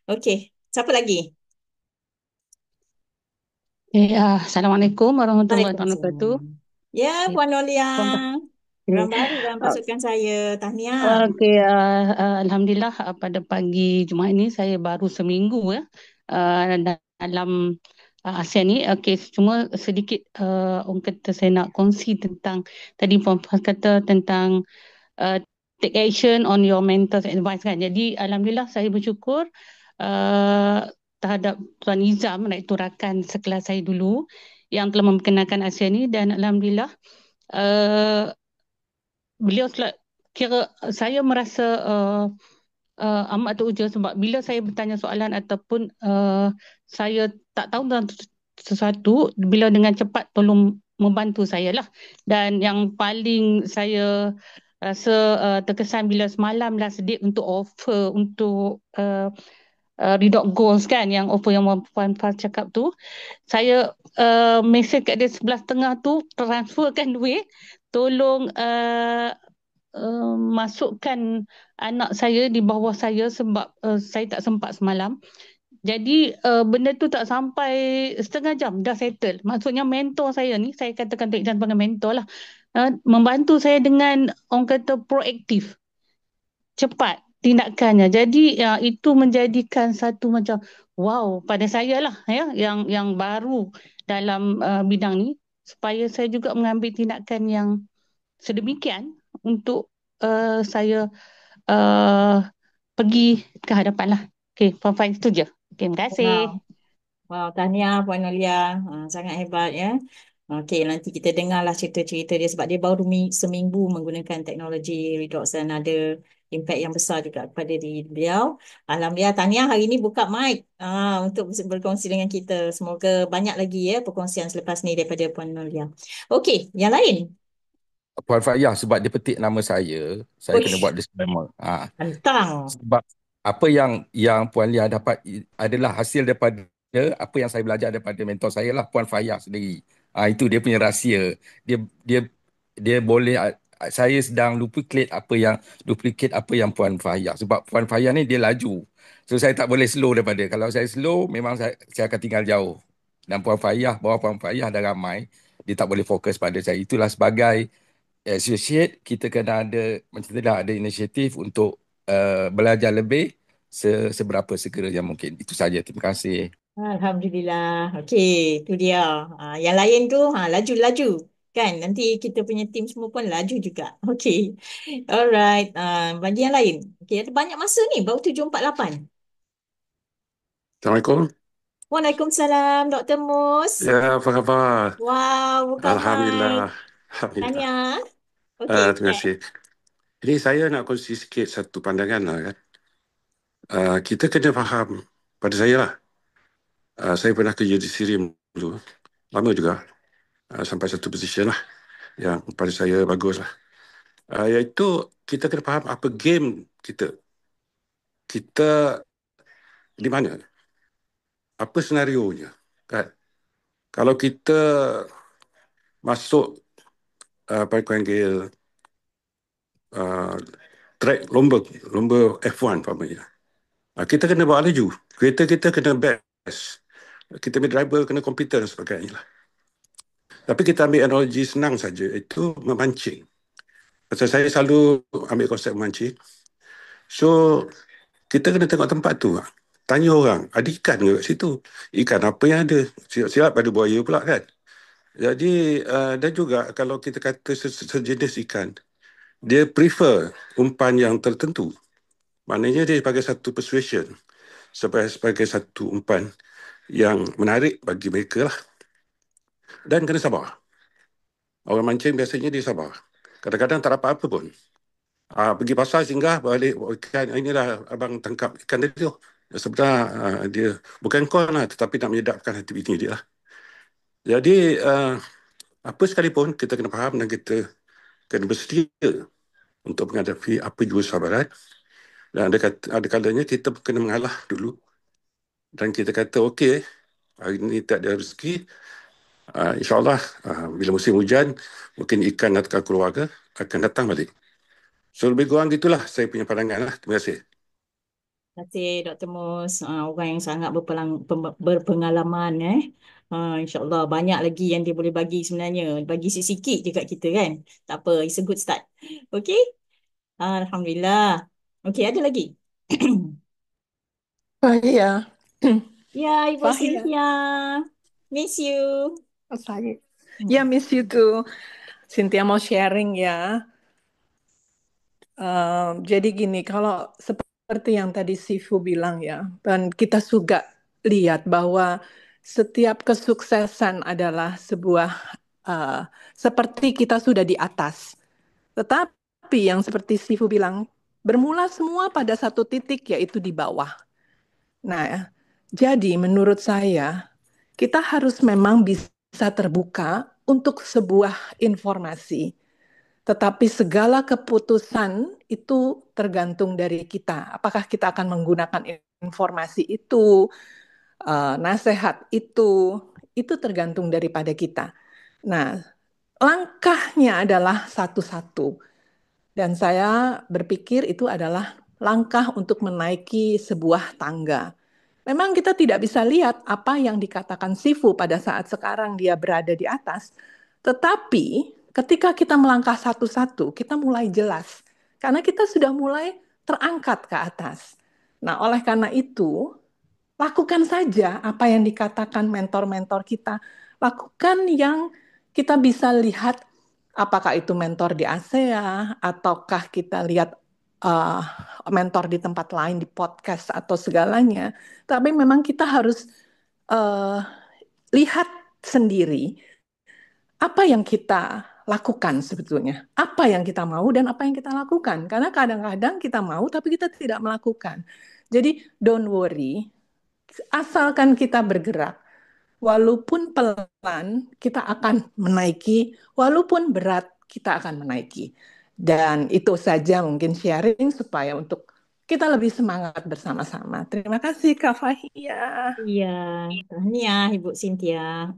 Okay, siapa lagi? Assalamualaikum warahmatullahi wabarakatuh. Waalaikumsalam. Ya, Okay, Puan Nolia. Orang okay. baru dalam pasukan saya. Tahniah. Okay, Alhamdulillah pada pagi Jumaat ini saya baru seminggu dalam ASEAN ni. Okay, cuma sedikit orang kata saya nak kongsi tentang tadi Puan kata tentang take action on your mentor's advice kan. Jadi Alhamdulillah saya bersyukur uh, terhadap Tuan Nizam, iaitu rakan sekelas saya dulu yang telah memperkenalkan ASEAN ni, dan Alhamdulillah uh, beliau kira saya merasa amat teruja sebab bila saya bertanya soalan ataupun saya tak tahu tentang sesuatu, beliau dengan cepat tolong membantu saya lah. Dan yang paling saya rasa terkesan bila semalam last date untuk offer untuk Redok Goals kan, yang offer yang Puan Faz cakap tu, saya mesej kat dia 11.30 tu, transferkan duit, tolong masukkan anak saya di bawah saya sebab saya tak sempat semalam. Jadi benda tu tak sampai setengah jam dah settle. Maksudnya mentor saya ni, saya katakan Tok Jan sebagai mentor lah, membantu saya dengan orang kata proaktif, cepat tindakannya. Jadi itu menjadikan satu macam wow pada saya lah ya, yang baru dalam bidang ni, supaya saya juga mengambil tindakan yang sedemikian untuk saya pergi ke hadapan lah. Okay, Puan Faiz itu je. Okay, terima kasih. Wow, tahniah Puan Nolia. Sangat hebat ya. Okey, nanti kita dengarlah cerita-cerita dia sebab dia baru seminggu menggunakan teknologi Redox dan ada impact yang besar juga kepada diri beliau. Alhamdulillah, tahniah hari ini buka mic untuk berkongsi dengan kita. Semoga banyak lagi ya perkongsian selepas ni daripada Puan Nolia. Okey, yang lain. Puan Fayah, sebab dia petik nama saya kena Uish, buat disclaimer. tentang. Sebab apa yang Puan Lia dapat adalah hasil daripada apa yang saya belajar daripada mentor saya lah, Puan Fayah sendiri. Itu dia punya rahsia. Dia boleh, saya sedang duplicate apa yang Puan Fayah. Sebab Puan Fayah ni dia laju. So saya tak boleh slow daripada. Kalau saya slow, memang saya akan tinggal jauh. Dan bawah Puan Fayah dah ramai. Dia tak boleh fokus pada saya. Itulah sebagai associate, kita kena ada macam tu dah ada inisiatif untuk belajar lebih seberapa segera yang mungkin. Itu saja. Terima kasih. Alhamdulillah. Okey, tu dia. Yang lain tu laju-laju. Kan? Nanti kita punya tim semua pun laju juga. Okey. Alright. Bagi yang lain. Okey, ada banyak masa ni. Baru 7.48. Assalamualaikum. Waalaikumsalam, Dr. Mus. Ya, apa khabar? Wow, bukan Alhamdulillah. mic. Alhamdulillah. Tanya. Okey, Terima kasih. Ini saya nak kongsi sikit satu pandangan lah kan. Kita kena faham, pada saya lah, saya pernah kerja di Sirim dulu, lama juga, sampai satu position lah yang pada saya bagus lah. Iaitu kita kena faham apa game kita. Kita di mana? Apa senarionya? Kan? Kalau kita masuk apa yang panggil uh, track lomba F1 umpamanya. Kita kena bawa laju. Kereta kita kena best. Kita punya driver kena komputer dan sebagainya lah. Tapi kita ambil analogi senang saja, itu memancing. Pasal saya selalu ambil konsep memancing. So, kita kena tengok tempat tu. Tanya orang, ada ikan ke kat situ? Ikan apa yang ada? Silap ada buaya pula kan? Jadi, dan juga kalau kita kata sejenis ikan, dia prefer umpan yang tertentu. Maknanya dia sebagai satu persuasion, sebagai satu umpan yang menarik bagi mereka lah. Dan kena sabar. Orang mancing biasanya dia sabar. Kadang-kadang tak dapat apa pun. Pergi pasar singgah, balik ikan, inilah abang tangkap ikan tadi tu. Sebenarnya dia bukan kon lah, tetapi nak menyedapkan hati bini dia lah. Jadi, apa sekalipun kita kena faham dan kita kena bersedia untuk menghadapi apa jua sabaran. Dan ada kalanya kita kena mengalah dulu. Dan kita kata, okey, hari ini tak ada rezeki, InsyaAllah bila musim hujan, mungkin ikan atau keluarga akan datang balik. So lebih kurang gitulah saya punya pandangan lah. Terima kasih. Terima kasih Dr. Mus. Orang yang sangat berpengalaman. InsyaAllah banyak lagi yang dia boleh bagi sebenarnya. Bagi sikit-sikit je kat kita kan. Tak apa, it's a good start. Okey? Alhamdulillah. Okey, ada lagi? Saya, Ya, Ibu saya, Cynthia. Miss you. saya. Ya, miss you too. Cynthia mau sharing ya. Jadi gini, kalau seperti yang tadi Sifu bilang ya, dan kita juga lihat bahwa setiap kesuksesan adalah sebuah seperti kita sudah di atas. Tetapi yang seperti Sifu bilang, bermula semua pada satu titik yaitu di bawah. Nah, jadi menurut saya kita harus memang bisa terbuka untuk sebuah informasi. Tetapi segala keputusan itu tergantung dari kita. Apakah kita akan menggunakan informasi itu, nasihat itu tergantung daripada kita. Nah, langkahnya adalah satu-satu. Dan saya berpikir itu adalah langkah untuk menaiki sebuah tangga. Memang kita tidak bisa lihat apa yang dikatakan Sifu pada saat sekarang dia berada di atas. Tetapi ketika kita melangkah satu-satu, kita mulai jelas. Karena kita sudah mulai terangkat ke atas. Nah, oleh karena itu, lakukan saja apa yang dikatakan mentor-mentor kita. Lakukan yang kita bisa lihat, apakah itu mentor di ASEA, ataukah kita lihat uh, mentor di tempat lain, di podcast atau segalanya. Tapi memang kita harus uh, lihat sendiri apa yang kita lakukan sebetulnya. Apa yang kita mau dan apa yang kita lakukan. Karena kadang-kadang kita mau tapi kita tidak melakukan. Jadi don't worry, asalkan kita bergerak. Walaupun pelan, kita akan menaiki. Walaupun berat, kita akan menaiki. Dan itu saja mungkin sharing supaya untuk kita lebih semangat bersama-sama. Terima kasih Kak Fahia. Iya, tahniah Ibu Cynthia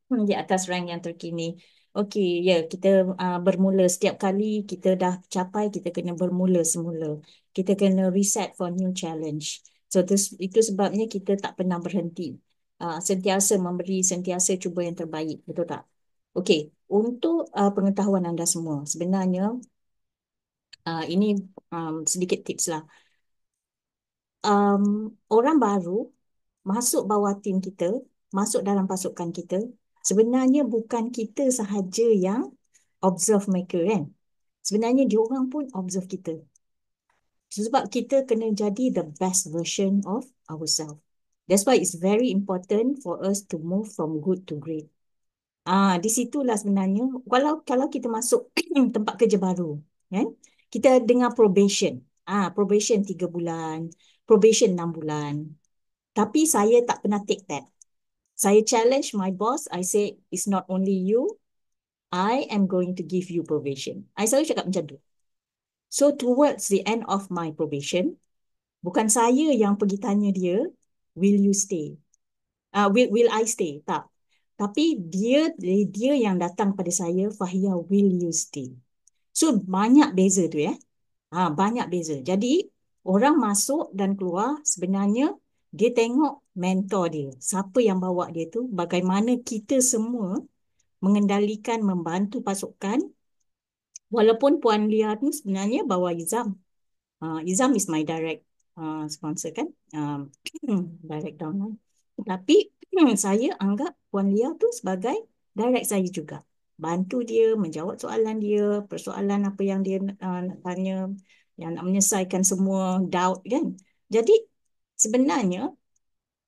di atas rank yang terkini. Okey, ya kita bermula setiap kali kita dah capai, kita kena bermula semula. Kita kena reset for new challenge. So itu sebabnya kita tak pernah berhenti. Sentiasa memberi, sentiasa cuba yang terbaik, betul tak? Okey, untuk pengetahuan anda semua, sebenarnya ini sedikit tips lah. Orang baru masuk bawah tim kita, masuk dalam pasukan kita, sebenarnya bukan kita sahaja yang observe mereka kan. Sebenarnya diorang pun observe kita. Sebab kita kena jadi the best version of ourselves. That's why it's very important for us to move from good to great. Di situlah sebenarnya kalau kita masuk tempat kerja baru, kan? Kita dengar probation. Probation 3 bulan, probation 6 bulan. Tapi saya tak pernah take that. Saya challenge my boss, I say it's not only you, I am going to give you probation. I selalu cakap macam tu. So towards the end of my probation, bukan saya yang pergi tanya dia, will you stay? Will I stay? Tak. Tapi dia yang datang pada saya, Fahia, will you stay? So banyak beza tu ya. Banyak beza. Jadi orang masuk dan keluar sebenarnya dia tengok mentor dia. Siapa yang bawa dia tu, bagaimana kita semua mengendalikan, membantu pasukan. Walaupun Puan Lia tu sebenarnya bawa Izam. Izam is my direct sponsor kan. Direct downline. Tapi saya anggap Puan Lia tu sebagai direct saya juga. Bantu dia, menjawab soalan dia, persoalan apa yang dia nak tanya, yang nak menyelesaikan semua doubt kan. Jadi sebenarnya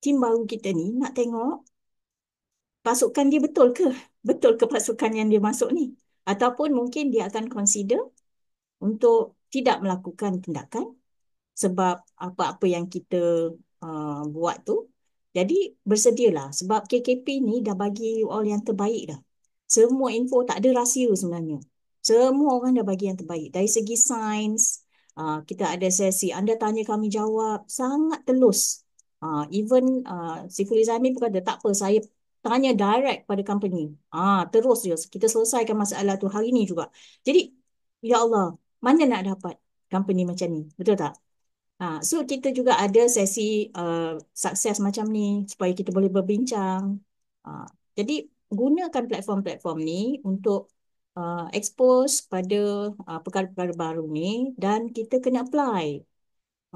tim baru kita ni nak tengok pasukan dia betul ke? Betul ke pasukan yang dia masuk ni? Ataupun mungkin dia akan consider untuk tidak melakukan tindakan sebab apa-apa yang kita buat tu. Jadi bersedialah sebab KKP ni dah bagi you all yang terbaik dah. Semua info tak ada rahsia sebenarnya. Semua orang dah bagi yang terbaik. Dari segi sains, kita ada sesi anda tanya kami jawab, sangat telus. Even Siful Izami pun kata tak apa, saya tanya direct pada company. Terus je kita selesaikan masalah tu hari ni juga. Jadi ya Allah, mana nak dapat company macam ni? Betul tak? So kita juga ada sesi sukses macam ni supaya kita boleh berbincang. Jadi gunakan platform-platform ni untuk expose pada perkara-perkara baru ni dan kita kena apply.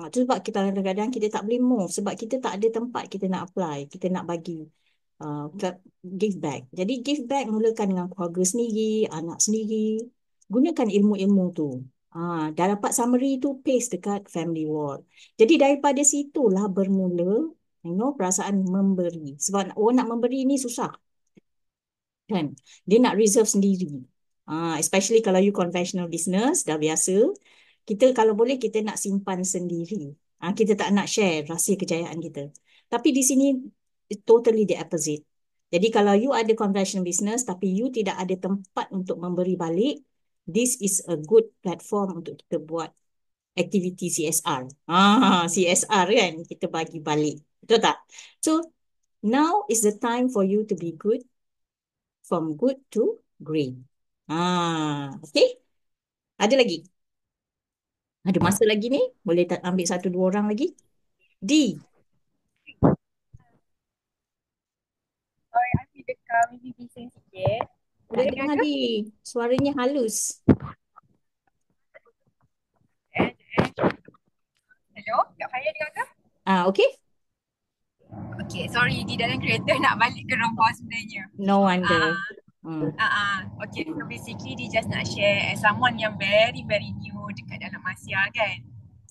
Tu sebab kita kadang-kadang kita tak boleh move sebab kita tak ada tempat kita nak apply, kita nak bagi give back. Jadi give back mulakan dengan keluarga sendiri, anak sendiri. Gunakan ilmu-ilmu tu. Dah dapat summary tu, paste dekat family wall. Jadi daripada situlah bermula, perasaan memberi. Sebab orang nak memberi ni susah. Kan? Dia nak reserve sendiri. Especially kalau you conventional business, dah biasa. Kita kalau boleh, kita nak simpan sendiri. Kita tak nak share rahsia kejayaan kita. Tapi di sini, totally the opposite. Jadi kalau you ada conventional business, tapi you tidak ada tempat untuk memberi balik, this is a good platform untuk kita buat aktiviti CSR. CSR kan, kita bagi balik. Betul tak? So, now is the time for you to be good, from good to great. Okay? Ada lagi? Ada masa lagi ni? Boleh ambil 1-2 orang lagi? D. Afi dekat maybe bising sikit. Boleh dengar D. Suaranya halus. Hello, Kak Faya dengar ke? Okay. Okay, sorry. Di dalam kereta nak balik ke Rempah sebenarnya. No wonder. Okay, so basically dia just nak share as someone yang very, very new dekat dalam Asia kan.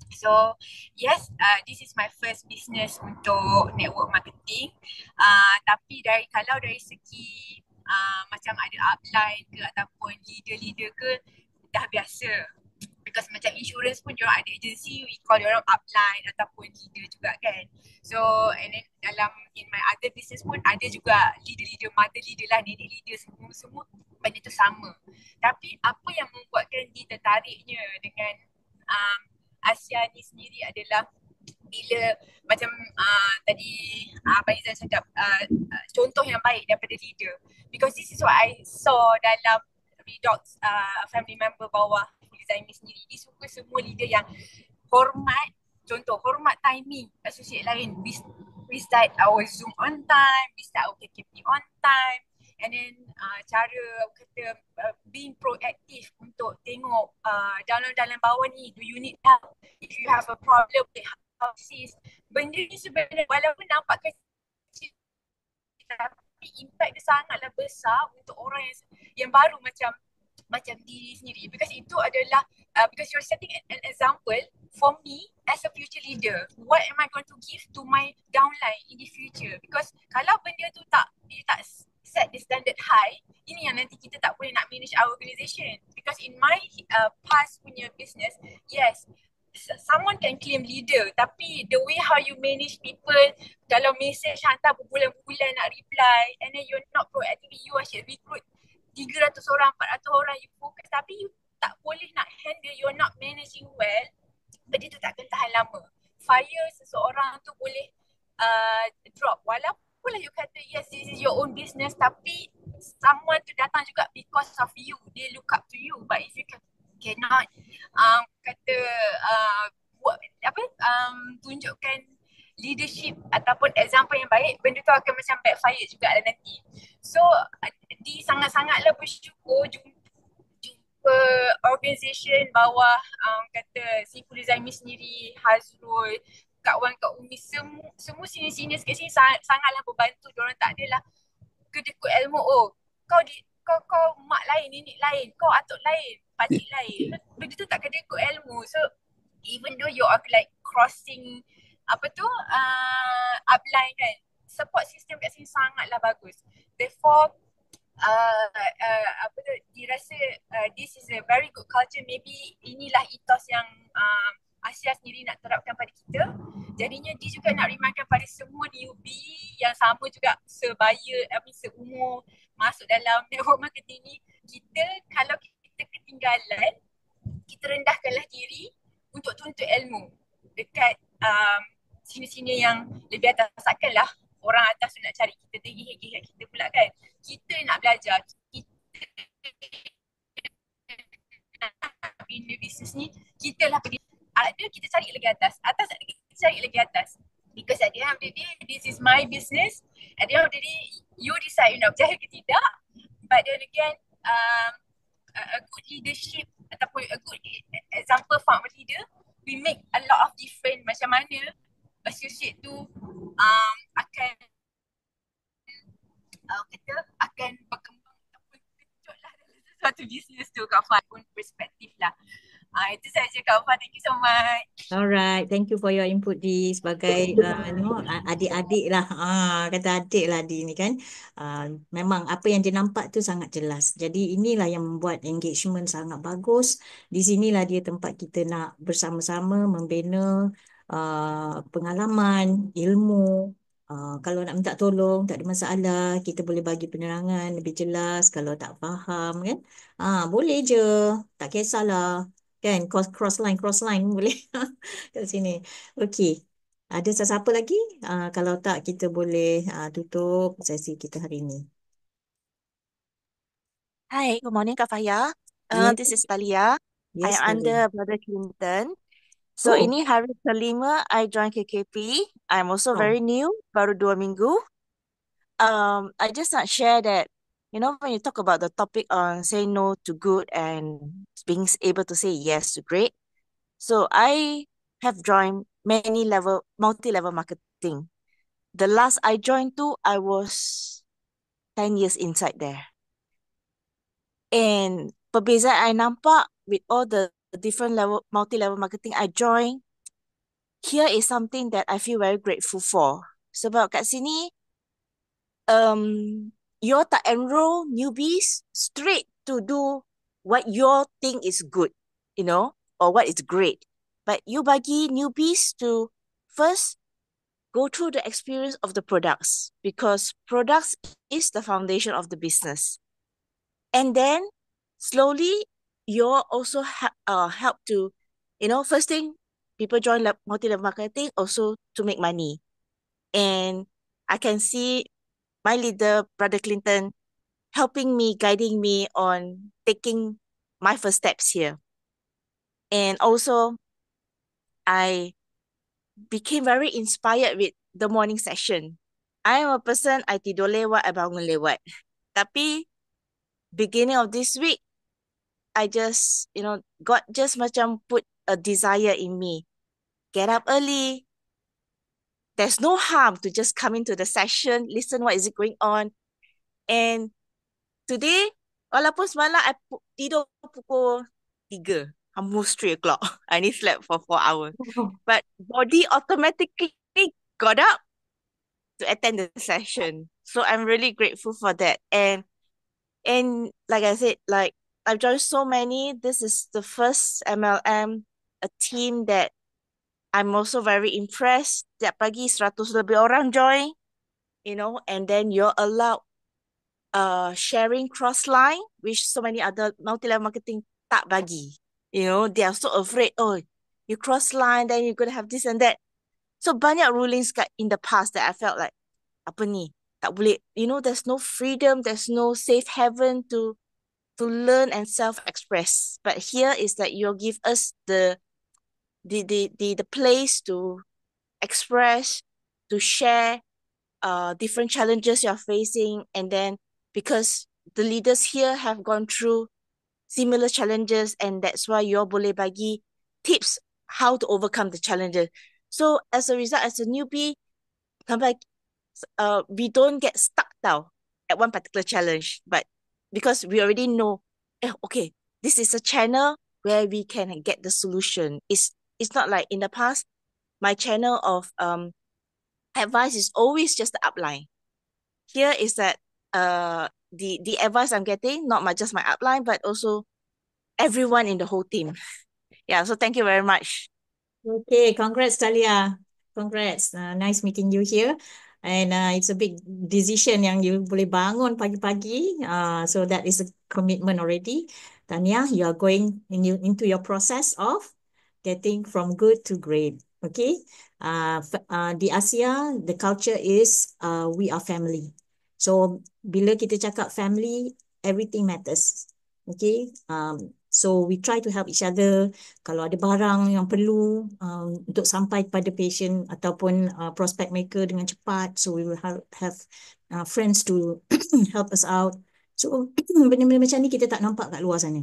So, yes, this is my first business untuk network marketing. Tapi kalau dari segi macam ada upline ke ataupun leader-leader ke, dah biasa. Because macam insurance pun diorang ada agency, we call diorang upline ataupun leader juga kan. So, and then in my other business pun ada juga leader-leader, mother leader lah, nenek leader, semua benda tu sama. Tapi apa yang membuatkan dia tertariknya dengan Asia ni sendiri adalah bila macam tadi Abang Izan cakap contoh yang baik daripada leader. Because this is what I saw dalam Redox family member bawah Zaimi sendiri. Dia suka semua leader yang hormat, contoh hormat timing associate lain. We start our Zoom on time, we start our KKP on time, and then cara kata being proactive untuk tengok dalam bawah ni, do you need help? If you have a problem, how assist. Benda ni sebenarnya walaupun nampak kecil, tapi impact dia sangatlah besar untuk orang yang baru macam diri sendiri, because itu adalah because you're setting an example for me as a future leader. What am I going to give to my downline in the future? Because kalau benda tu dia tak set the standard high, ini yang nanti kita tak boleh nak manage our organisation. Because in my past punya business, yes, someone can claim leader, tapi the way how you manage people, kalau message hantar berbulan-bulan nak reply, and then you're not proactive, you asyik recruit 300 orang, 400 orang, you focus, tapi you tak boleh nak handle, you're not managing well, benda tu tak akan tahan lama. Fire seseorang tu boleh drop, walaupun lah you kata yes, this is your own business, tapi someone tu datang juga because of you, they look up to you. But if you cannot buat tunjukkan leadership ataupun example yang baik, benda tu akan macam backfire juga lah nanti. So di sangat-sangatlah bersyukur jumpa organisation bawah kata Sifu Zaimi sendiri, Hazrul, kawan Kak Umi, semua senior-senior kat sini sangatlah membantu. Diorang tak adalah kedekut ilmu, kau mak lain, nenek lain, kau atuk lain, pakcik lain. Benda tu tak kedekut ilmu. So even though you are like crossing upline kan, support system kat sini sangatlah bagus. Therefore dirasa this is a very good culture. Maybe inilah ethos yang Asia sendiri nak terapkan pada kita. Jadinya dia juga nak reminder pada semua newbie yang sama juga sebaya, seumur masuk dalam network marketing ni, kita kalau kita ketinggalan, kita rendahkanlah diri untuk tuntut ilmu dekat sini-sini yang lebih atas. Takkanlah orang atas tu nak cari kita, tergihit-gihit kita pula kan. Kita nak belajar, kita nak bina bisnes ni, kita lah pergi. Ada kita cari lagi atas ada kita cari lagi atas. Because at the end of the day, this is my business. At the end of the day, you decide you nak berjaya ke tidak. But then again, a good leadership ataupun a good example farmer leader, we make a lot of difference. Macam mana associate tu akan akan berkembang ataupun kejut lah dalam sesuatu bisnes tu, Kak Fah pun perspektif lah. Itu saja Kak Fah, thank you so much. Alright, thank you for your input di sebagai adik-adik lah, kata adik lah di ni kan. Memang apa yang dia nampak tu sangat jelas. Jadi inilah yang membuat engagement sangat bagus. Di sinilah dia tempat kita nak bersama-sama membina pengalaman, ilmu. Kalau nak minta tolong, tak ada masalah. Kita boleh bagi penerangan lebih jelas. Kalau tak faham kan, boleh je. Tak kisahlah. Kan, cross line boleh kat sini. Okey. Ada sesiapa lagi? Kalau tak, kita boleh tutup sesi kita hari ini. Hi, good morning, Kak Faya. Yes, This is Talia. I yes, am under Talia. Brother Clinton. So Oh, ini hari kelima I join KKP. I'm also oh, very new, baru 2 minggu. I just want to share that, when you talk about the topic on saying no to good and being able to say yes to great. So I have joined multi-level marketing. The last I joined I was 10 years inside there. And perbezaan I nampak with all the different multi-level marketing I joined, here is something that I feel very grateful for. Sebab kat sini, you tak enroll newbies straight to do what you think is good, or what is great. But you bagi newbies to first go through the experience of the products, because products is the foundation of the business. And then slowly you also help to, first thing, people join multi-level marketing also to make money. And I can see my leader, Brother Clinton, helping me, guiding me on taking my first steps here. And also, I became very inspired with the morning session. I am a person, I tidur lewat, I bangun lewat. Tapi, beginning of this week, I just, God just macam put a desire in me. Get up early. There's no harm to just come into the session, listen what is it going on. And today, walaupun semalam I tidur pukul 3, almost 3 o'clock. I only slept for 4 hours. But body automatically got up to attend the session. So I'm really grateful for that. And like I said, like I've joined so many. This is the first MLM, a team that I'm also very impressed. Tiap pagi 100 lebih orang join, and then you're allowed sharing cross line, which so many other multi-level marketing tak bagi. They are so afraid, oh, you cross line, then you're gonna have this and that. So banyak rulings in the past that I felt like, apa ni, tak boleh, there's no freedom, there's no safe haven to learn and self-express. But here is that you give us the place to express, to share different challenges you're facing, and then because the leaders here have gone through similar challenges, and that's why you boleh bagi tips how to overcome the challenges. So as a result, as a newbie, we don't get stuck down at one particular challenge, but because we already know, okay, this is a channel where we can get the solution. It's not like in the past, my channel of advice is always just the upline. Here is that the advice I'm getting, not just my upline, but also everyone in the whole team. Yeah, so thank you very much. Okay, congrats, Talia. Congrats. Nice meeting you here. And it's a big decision yang you boleh bangun pagi-pagi. So that is a commitment already. Tanya, you are going into your process of getting from good to great. Okay. Di Asia, the culture is we are family. So bila kita cakap family, everything matters. Okay. So we try to help each other. Kalau ada barang yang perlu untuk sampai pada patient ataupun prospect maker dengan cepat, so we will have friends to help us out. So benda-benda macam ni kita tak nampak kat luar sana.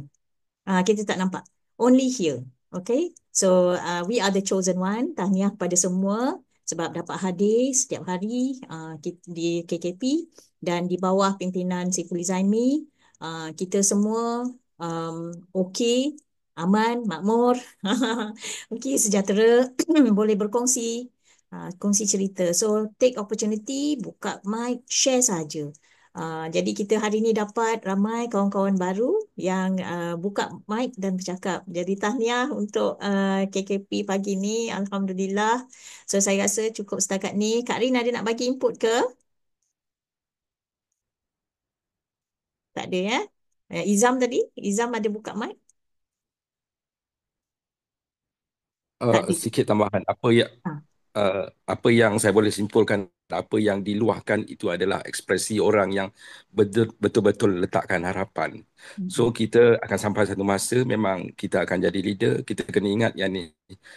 Kita tak nampak. Only here. Okay. So we are the chosen one. Tahniah pada semua sebab dapat hadir setiap hari di KKP dan di bawah pimpinan Saiful Zaimi. Kita semua okey, aman, makmur, okey, sejahtera, boleh berkongsi, kongsi cerita. So take opportunity, buka mic, share saja. Jadi kita hari ini dapat ramai kawan-kawan baru yang buka mic dan bercakap. Jadi tahniah untuk KKP pagi ni, Alhamdulillah. So saya rasa cukup setakat ni. Kak Rin ada nak bagi input ke? Tak ada ya? Izam tadi? Izam ada buka mic? Tak ada. Sikit tambahan. Ah. Apa yang saya boleh simpulkan, apa yang diluahkan itu adalah ekspresi orang yang betul-betul letakkan harapan. So kita akan sampai satu masa memang kita akan jadi leader. Kita kena ingat yang ni.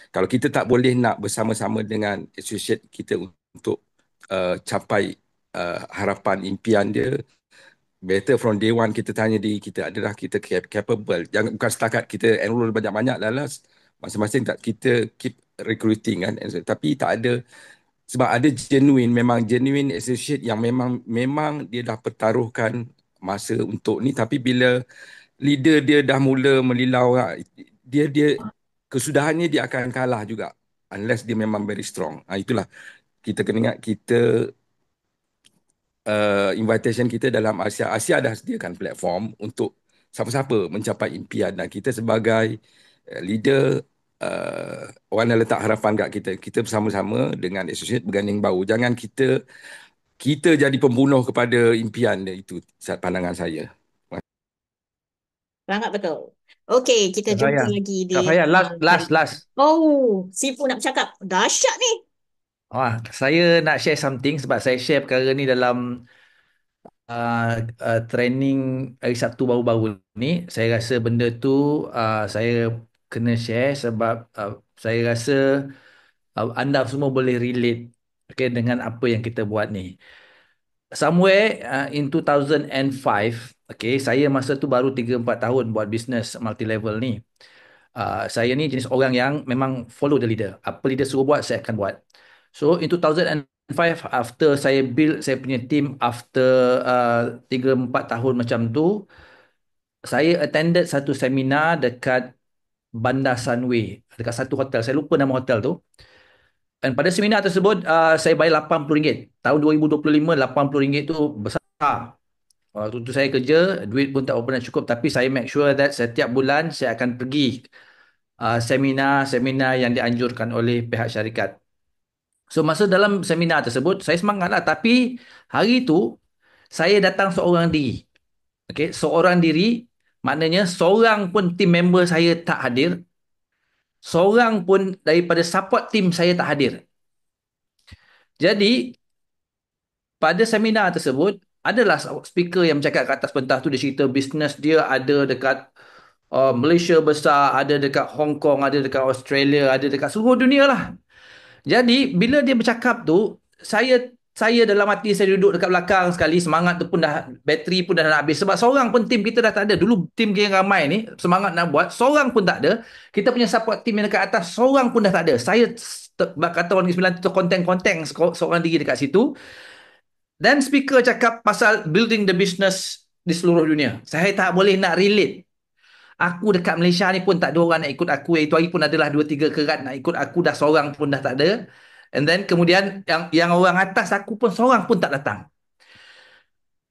Kalau kita tak boleh nak bersama-sama dengan associate kita untuk capai harapan impian dia, better from day one kita tanya diri kita, adalah kita capable. Jangan bukan setakat kita enroll banyak-banyak lalas, masing-masing tak kita keep recruiting kan. Tapi tak ada, sebab ada memang genuine associate yang memang dia dah pertaruhkan masa untuk ni, tapi bila leader dia dah mula melilau, dia kesudahannya dia akan kalah juga unless dia memang very strong. Itulah kita kena ingat, kita invitation kita dalam Asia dah sediakan platform untuk siapa-siapa mencapai impian, dan kita sebagai leader, orang yang letak harapan kat kita bersama-sama dengan associate berganding bahu. Jangan kita jadi pembunuh kepada impian dia. Itu pandangan saya. Sangat betul. Okey, kita Kak jumpa Faya, lagi di Kak Faya, last. Oh, Sifu nak bercakap. Dahsyat ni. Saya nak share something sebab saya share perkara ni dalam training hari Sabtu baru-baru ni. Saya rasa benda tu saya kena share sebab saya rasa anda semua boleh relate, okay, dengan apa yang kita buat ni. Somewhere in 2005, okay, saya masa tu baru 3-4 tahun buat bisnes multi-level ni. Saya ni jenis orang yang memang follow the leader. Apa leader suruh buat, saya akan buat. So in 2005, after saya build saya punya team, after 3-4 tahun macam tu, saya attended satu seminar dekat Bandar Sunway dekat satu hotel. Saya lupa nama hotel tu. Dan pada seminar tersebut saya bayar RM80. Tahun 2025 RM80 tu besar. Waktu tu saya kerja, duit pun tak pernah cukup, tapi saya make sure that setiap bulan saya akan pergi seminar-seminar yang dianjurkan oleh pihak syarikat. So masa dalam seminar tersebut saya semangat lah, tapi hari tu saya datang seorang diri. Okay, seorang diri maknanya seorang pun team member saya tak hadir. Seorang pun daripada support team saya tak hadir. Jadi pada seminar tersebut adalah speaker yang bercakap kat atas pentas tu, dia cerita bisnes dia ada dekat Malaysia besar, ada dekat Hong Kong, ada dekat Australia, ada dekat seluruh dunia lah. Jadi bila dia bercakap tu, saya dalam hati saya duduk dekat belakang sekali, semangat tu pun dah, bateri pun dah nak habis. Sebab seorang pun tim kita dah tak ada. Dulu tim kita ramai ni, semangat nak buat, seorang pun tak ada. Kita punya support team yang dekat atas, seorang pun dah tak ada. Saya kata orang Negeri Sembilan tu konteng-konteng seorang diri dekat situ. Dan speaker cakap pasal building the business di seluruh dunia. Saya tak boleh nak relate. Aku dekat Malaysia ni pun tak ada orang nak ikut aku. Itu hari pun adalah 2-3 kerat nak ikut aku. Dah seorang pun dah tak ada. And then kemudian yang orang atas aku pun seorang pun tak datang.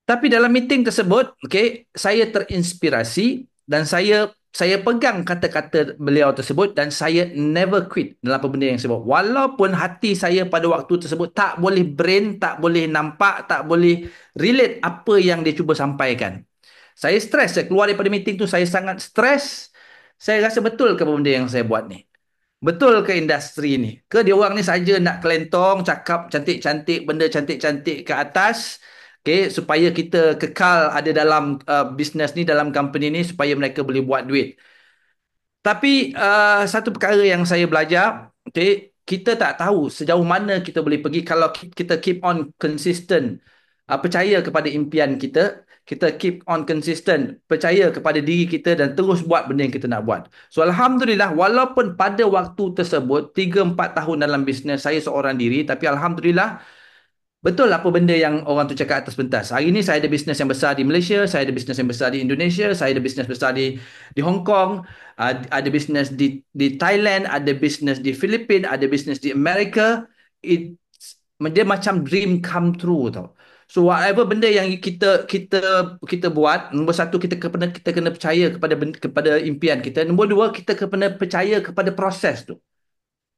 Tapi dalam meeting tersebut, okay, saya terinspirasi dan saya pegang kata-kata beliau tersebut dan saya never quit dalam apa benda yang saya buat. Walaupun hati saya pada waktu tersebut tak boleh brain, tak boleh nampak, tak boleh relate apa yang dia cuba sampaikan. Saya stres, saya keluar daripada meeting tu, saya sangat stres. Saya rasa betul ke benda yang saya buat ni? Betul ke industri ni? Ke dia orang ni saja nak kelentong, cakap cantik-cantik, benda cantik-cantik ke atas, okay, supaya kita kekal ada dalam bisnes ni, dalam company ni, supaya mereka boleh buat duit. Tapi satu perkara yang saya belajar, okay, kita tak tahu sejauh mana kita boleh pergi kalau kita keep on consistent, percaya kepada impian kita, kita keep on consistent, percaya kepada diri kita dan terus buat benda yang kita nak buat. So Alhamdulillah, walaupun pada waktu tersebut 3-4 tahun dalam bisnes saya seorang diri, tapi Alhamdulillah betul apa benda yang orang tu cakap atas pentas. Hari ni saya ada bisnes yang besar di Malaysia, saya ada bisnes yang besar di Indonesia, saya ada bisnes besar di Hong Kong, ada bisnes di Thailand, ada bisnes di Filipina, ada bisnes di Amerika. Dia macam dream come true tau. So whatever benda yang kita buat, nombor satu kita kena percaya kepada impian kita. Nombor dua kita kena percaya kepada proses tu.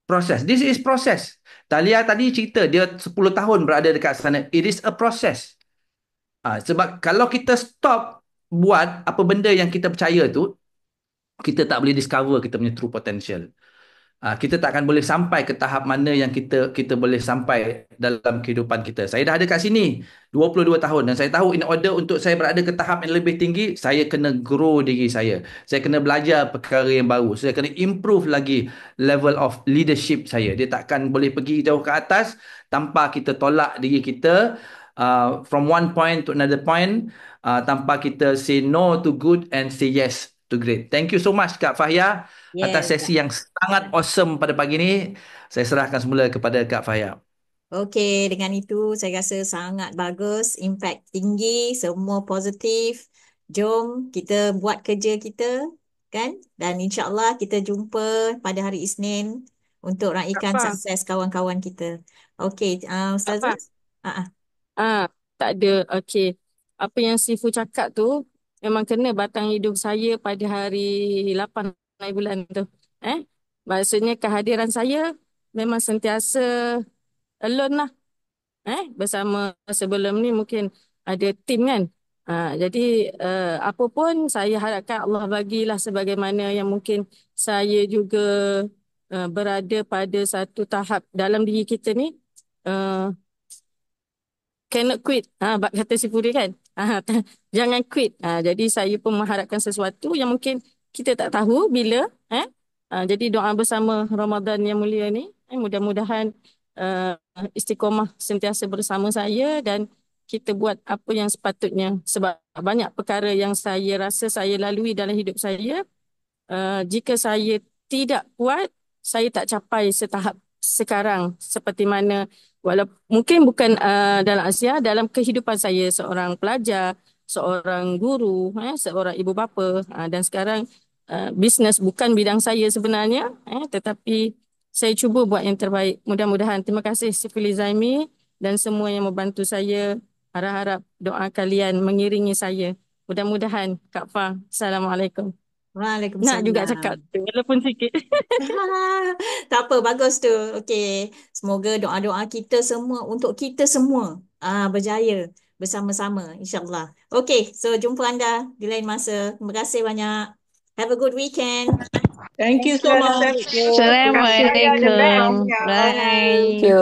Proses. This is proses. Talia tadi cerita dia 10 tahun berada dekat sana. It is a process. Sebab kalau kita stop buat apa benda yang kita percaya tu, kita tak boleh discover kita punya true potential. Kita tak akan boleh sampai ke tahap mana yang kita boleh sampai dalam kehidupan kita. Saya dah ada kat sini 22 tahun dan saya tahu in order untuk saya berada ke tahap yang lebih tinggi, saya kena grow diri saya. Saya kena belajar perkara yang baru. Saya kena improve lagi level of leadership saya. Dia takkan boleh pergi jauh ke atas tanpa kita tolak diri kita from one point to another point, tanpa kita say no to good and say yes to great. Thank you so much Kak Fahia atas Yes. sesi yang sangat awesome pada pagi ini. Saya serahkan semula kepada Kak Fahia. Okey, dengan itu saya rasa sangat bagus, impact tinggi, semua positif. Jom kita buat kerja kita, kan? Dan insya-Allah kita jumpa pada hari Isnin untuk raikan Kak Fah, sukses kawan-kawan kita. Okey, Kak Ustazah? Fah. Tak ada. Okey. Apa yang Sifu cakap tu memang kena batang hidup saya pada hari 8 hari bulan tu. Maksudnya kehadiran saya memang sentiasa alone lah. Bersama sebelum ni mungkin ada tim kan. Jadi apa pun saya harapkan Allah bagilah sebagaimana yang mungkin saya juga berada pada satu tahap dalam diri kita ni. Cannot quit. Kata si Puri kan. Jangan quit. Jadi saya pun mengharapkan sesuatu yang mungkin kita tak tahu bila. Jadi doa bersama Ramadan yang mulia ni. Mudah-mudahan istiqomah sentiasa bersama saya dan kita buat apa yang sepatutnya. Sebab banyak perkara yang saya rasa saya lalui dalam hidup saya. Jika saya tidak buat, saya tak capai setahap sekarang seperti mana mungkin bukan dalam Asia, dalam kehidupan saya seorang pelajar, seorang guru, seorang ibu bapa dan sekarang bisnes bukan bidang saya sebenarnya, tetapi saya cuba buat yang terbaik. Mudah-mudahan. Terima kasih Sifili Zaimi dan semua yang membantu saya. Harap-harap doa kalian mengiringi saya. Mudah-mudahan. Kak Fah. Assalamualaikum. Nak juga cakap Waalaikumsalam. walaupun sikit. Tak apa, bagus tu. Okey, semoga doa-doa kita semua untuk kita semua berjaya bersama-sama insya-Allah. Okey, so jumpa anda di lain masa. Terima kasih banyak. Have a good weekend. Thank you so much. Assalamualaikum. Kak Faya the best. Assalamualaikum. Ya. Bye. Thank you.